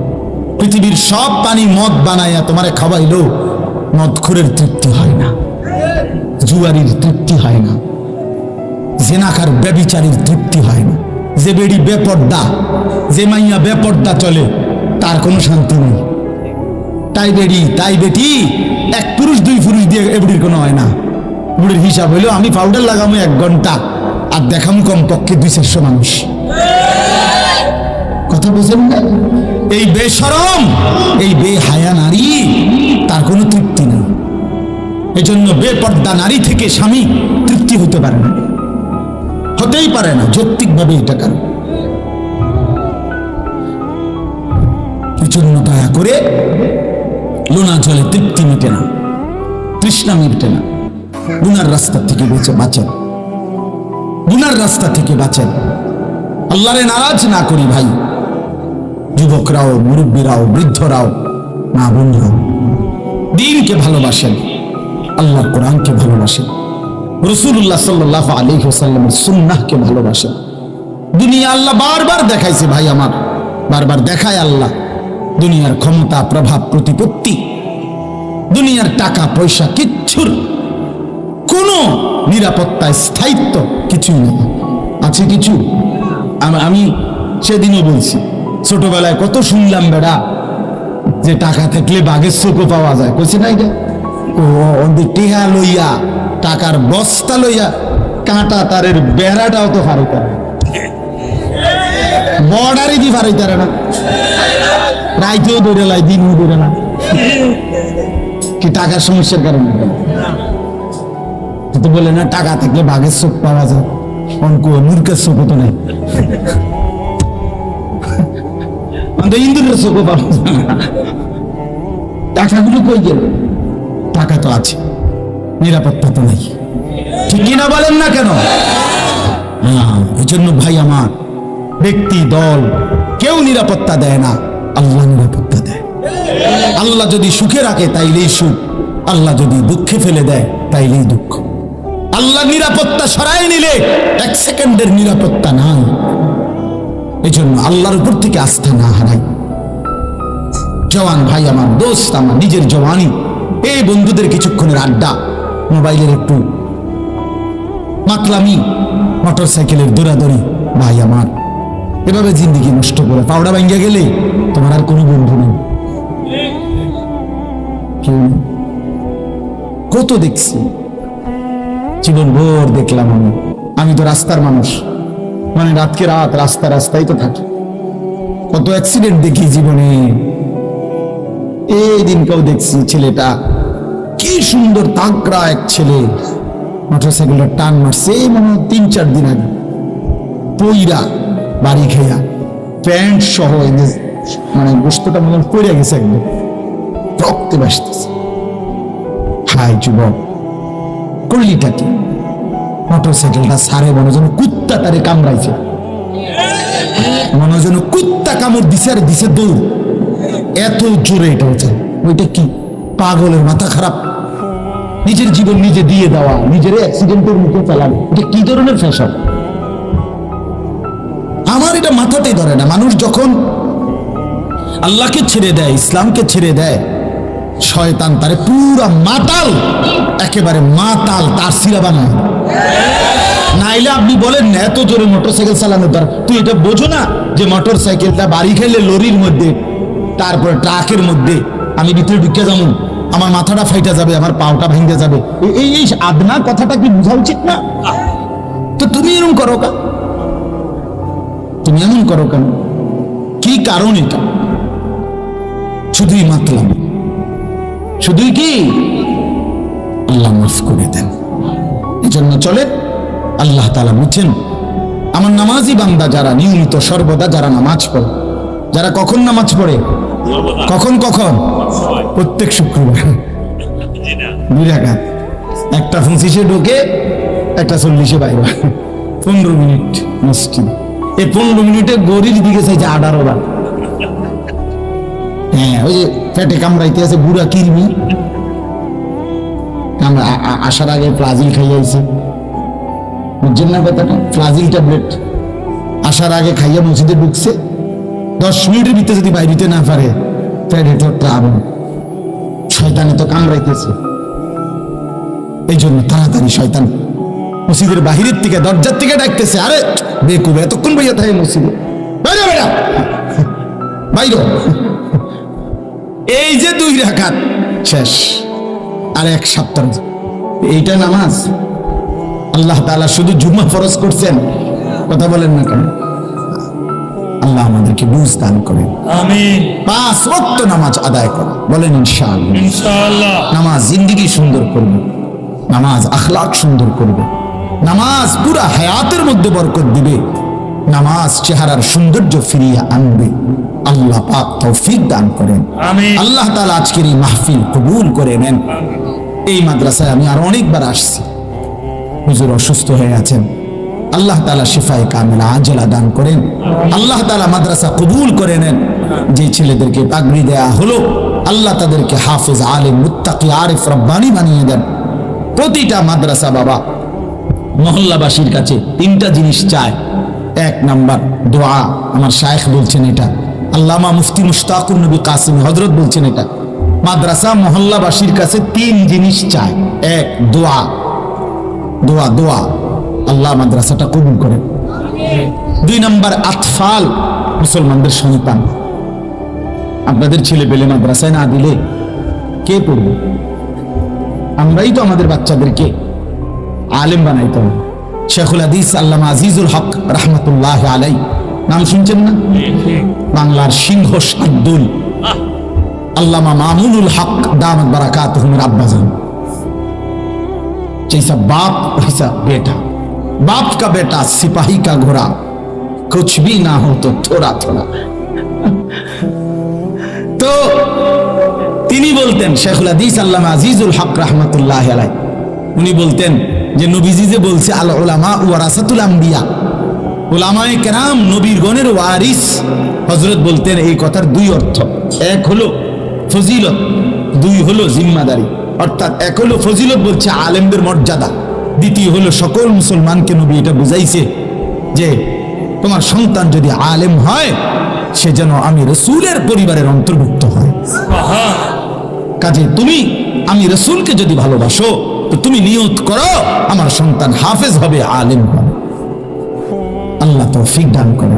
পৃথিবীর সব পানি মদ বানাইয়া তোমারে খাওয়াইলেও মদখোরের তৃপ্তি হয় না, জুয়ারির তৃপ্তি হয় না, জেনাকার ব্যভিচারীর তৃপ্তি হয় না। যে বেড়ি বেপর্দা, যে মাইয়া বেপর্দা চলে, তার কোনো শান্তি নেই। তাই বেড়ি তাই বেটি, এক পুরুষ 2 পুরুষ দিয়ে এবড়ির কোনো হয় না। বুড়ির হিসাব হইলো আমি পাউডার লাগামো 1 ঘন্টা আর দেখামো কমপক্ষে 200-400 মানুষ। কথা বুঝেন না? এই বেশরম, এই বেহায়া নারী, তার কোনো তৃপ্তি নেই। এজন্য বেপর্দা নারী থেকে স্বামী তৃপ্তি হতে পারে না, হতেই পারে না, যৌক্তিকভাবে এটা কারণ। এজন্য দয়া করে লোনা জলে তৃপ্তি মেটে না, তৃষ্ণা মেটে না। গুনার রাস্তা থেকে বাঁচেন, গুনার রাস্তা থেকে বাঁচেন। আল্লাহরে নারাজ না করি ভাই, যুবকরাও, মুরব্বীরাও, বৃদ্ধরাও, মা বোনরাও দ্বীনকে ভালোবাসেন, আল্লাহর কোরআনকে ভালোবাসেন, রাসূলুল্লাহ সাল্লাল্লাহু আলাইহি ওয়াসাল্লামের সুন্নাহকে ভালোবাসেন। দুনিয়া আল্লাহ বারবার দেখাইছে ভাই আমার, বারবার দেখায় আল্লাহ দুনিয়ার ক্ষমতা, প্রভাব, প্রতিপত্তি, দুনিয়ার টাকা পয়সা, কিচ্ছুর কোনো নিরাপত্তা, স্থায়িত্ব কিছুই নেই। আছে কিছু? আমি সেদিনও বলছি, ছোটবেলায় কত শুনলাম বেড়া যে টাকা থাকলে বাঘের চোখও পাওয়া যায়। কইছে না এটা? টিহা লইয়া, টাকার বস্তা লইয়া কাঁটা তারের বেড়াটাও তো ফারুক বর্ডারই দি ফারুক না, রাইতেও ধরে লাই, দিনও ধরে না। কি টাকার সমস্যার কারণে? তো বলে না টাকা থাকলে বাঘের চোখ পাওয়া যায়, অঙ্ক মূর্খের চোখ তো নেই, ইন্দুরের চোখও পাওয়া যায়। টাকাগুলো কই গেল? টাকা তো আছে, নিরাপত্তা তো নেই। ঠিক কিনা বলেন না কেন? এই জন্য ভাই আমার, ব্যক্তি দল কেউ নিরাপত্তা দেয় না, আল্লাহ নিরাপত্তা দেয়। আল্লাহ যদি সুখে রাখে তাইলেই সুখ, আল্লাহ যদি দুঃখে ফেলে দেয় তাইলেই দুঃখ। আল্লাহ নিরাপত্তা সরাই নিলে 1 সেকেন্ডের নিরাপত্তা নাই। এই জন্য আল্লাহর উপর থেকে আস্থা না হারাই। জওয়ান ভাই আমার, দোস্ত আমার, নিজের জওয়ানি, এই বন্ধুদের কিছুক্ষণের আড্ডা, মোবাইলের একটু মাতলামি, মোটরসাইকেলের দৌড়াদৌড়ি, ভাই আমার এভাবে জিন্দিগি নষ্ট করে পাউডা ভাঙ্গা গেলে তোমার আর কোনো বন্ধু নেই। কত দেখছি, জীবন ভোর দেখলাম আমি, আমি তো রাস্তার মানুষ, মানে রাতকে রাত রাস্তায় তো থাকি, কত অ্যাক্সিডেন্ট দেখি জীবনে। এই দিনকেও দেখছি ছেলেটা কি সুন্দর তাকড়া এক ছেলে, মোটরসাইকেলটা টান মারছে এই মনে হয় 3-4 দিন আগে, পইরা বাড়ি খেয়া প্যান্ট সহ মানে গোস্তটা মনে পড়ে গেছে, একদম রক্তে ভাসতেছে। হাই যুবক, করলিটা কি? মোটরসাইকেলটা সারে মনে যেন কুত্তা তারে কামড়াইছে, মনে যেন কুত্তা কামড় দিছে আর দিছে দৌড়, এত জোরে এটা হচ্ছে। ওইটা কি? পাগলের মাথা খারাপ, নিজের জীবন নিজে দিয়ে দেওয়া, নিজের অ্যাক্সিডেন্টের মুখে ফেলানো, এটা কি ধরনের ফ্যাশন? আমার এটা মাথাতেই ধরে না। মানুষ যখন আল্লাহকে ছেড়ে দেয়, ইসলামকে ছেড়ে দেয়, শয়তান তারে পুরা মাতাল, একেবারে মাতাল তার সিরা বানায়। নাইলে আপনি বলেন না এত জোরে মোটরসাইকেল চালানোর দ্বারা, তুই এটা বোঝো না যে মোটরসাইকেলটা বাড়ি খেলে লরির মধ্যে, তারপরে ট্রাকের মধ্যে আমি ভিতরে ঢুকে যাবো, আমার মাথাটা ফাইটা যাবে, আমার পাওটা ভেঙে যাবে, এই আদনা কথাটা কি বোঝা উচিত না? তো তুমি এরকম করো কেন? তুমি এমন করো কেন? কি কারণ এটা? শুধুই মাতলাম, শুধুই কি? আল্লাহ মাফ করে দেন। এই জন্য চলে আল্লাহ তাআলা বুঝছেন আমার নামাজি বান্দা যারা নিয়মিত সর্বদা যারা নামাজ পড়ে, যারা কখন নামাজ পড়ে, কখন প্রত্যেক শুক্রবার 2 রাকাত, একটা 25-এ ঢোকে, একটা 40-এ বাইরে, 15 মিনিট মসজিদ। এই 15 মিনিটে গরির দিকে চাইছে 18 বার। হ্যাঁ, ওই যে পেটে কামড়াইতে আছে বুড়া কিরমি, আসার আগে ফ্লাজিল খাইয়াছে, বুঝছেন না কথাটা? ফ্লাজিল ট্যাবলেট আসার আগে খাইয়া মসজিদে ঢুকছে, 10 মিনিটের ভিতরে যদি বাইরিতে না পারে, পেটে তো ট্রাবল, শয়তানে তো কামড়াইতেছে। এই জন্য তাড়াতাড়ি শয়তান মসজিদের বাহিরের থেকে, দরজার থেকে ডাকতেছে, আরে বেকুব এতক্ষণ বইয়া থাকে মসজিদে, বাইরে বাইরে। এই যে 2 রাকাত শেষ, আর 1 সপ্তাহ। এইটা নামাজ? আল্লাহ তাআলা শুধু জুমা ফরজ করছেন, কথা বলেন না কেন? আল্লাহ আমাদেরকে বুঝ দান করেন, আমিন। 5 ওয়াক্ত নামাজ আদায় করেন, বলেন ইনশাআল্লাহ। ইনশাআল্লাহ। নামাজ জিন্দেগি সুন্দর করবে, নামাজ আখলাক সুন্দর করবে, নামাজ পুরা হায়াতের মধ্যে বরকত দিবে, নামাজ চেহারার সৌন্দর্য ফিরিয়ে আনবে। আল্লাহ পাক তৌফিক দান করেন, আমিন। আল্লাহ তাআলা আজকের এই মাহফিল কবুল করে নেন। এই মাদ্রাসায় আমি আর অনেকবার আসছি, হুজুর অসুস্থ হয়ে আছেন, আল্লাহ তাআলা শিফায়ে কামিলা আজলা দান করেন, আল্লাহ তাআলা মাদ্রাসা কবুল করে নেন। যে ছেলেদেরকে পাগড়ি দেয়া হলো, আল্লাহ তাদেরকে হাফেজ, আলেম, মুত্তাকি, আরিফ, রব্বানি বানিয়ে দেন। প্রতিটা মাদ্রাসা বাবা মহল্লাবাসীর কাছে 3টা জিনিস চায়। 1 নাম্বার দোয়া, আমার শায়েখ বলছেন এটা, আল্লামা মুফতি মুশতাকুর নবী কাসিম হযরত বলছেন এটা। মাদ্রাসা মহল্লাবাসীর কাছে 3 জিনিস চায়। 1 দোয়া, দোয়া দোয়া, আল্লাহ মাদ্রাসাটা কবুল করেন। 2 নাম্বার আতফাল, মুসলমানদের সন্তান। আপনাদের ছেলে পেলে মাদ্রাসায় না দিলে কে পড়বে? আমরাই তো আমাদের বাচ্চাদেরকে আলেম বানাইতে হবে। শেখুল হাদিস আল্লামা আজিজুল হক রাহমাতুল্লাহ আলাই, নাম শুনছেন না? বাংলার সিংহ শার্দুল আল্লামা মামুনুল হক দামাত বারাকাতুহুমের আব্বাজান। जैसा बाप वैसा बेटा, बाप का बेटा सिपाही का घोड़ा, कुछ भी ना हो तो थोड़ा थोड़ा। তো তিনি বলতেন, শেখুল হাদিস আল্লামা আজিজুল হক রাহমাতুল্লাহ আলাই, উনি বলতেন যে নবীজি যে বলছে আল উলামা ওয়ারাসাতুল আম্বিয়া, উলামায়ে কেরাম নবীর গণের ওয়ারিস। হযরত বলতেন এই কথার 2 অর্থ, 1 হলো ফজিলত, 2 হলো জিম্মাদারি। অর্থাৎ 1 হলো ফজিলত, বলছে আলেমদের মর্যাদা, 2 হলো সকল মুসলমানকে নবী এটা বুঝাইছে যে তোমার সন্তান যদি আলেম হয় সে যেন আমি রাসূলের পরিবারের অন্তর্ভুক্ত হয়। কাজে তুমি আমি রাসূলকে যদি ভালোবাসো তো তুমি নিয়ত করো আমার সন্তান হাফেজ হবে, আলেম হবে। আল্লাহ তৌফিক দান করেন।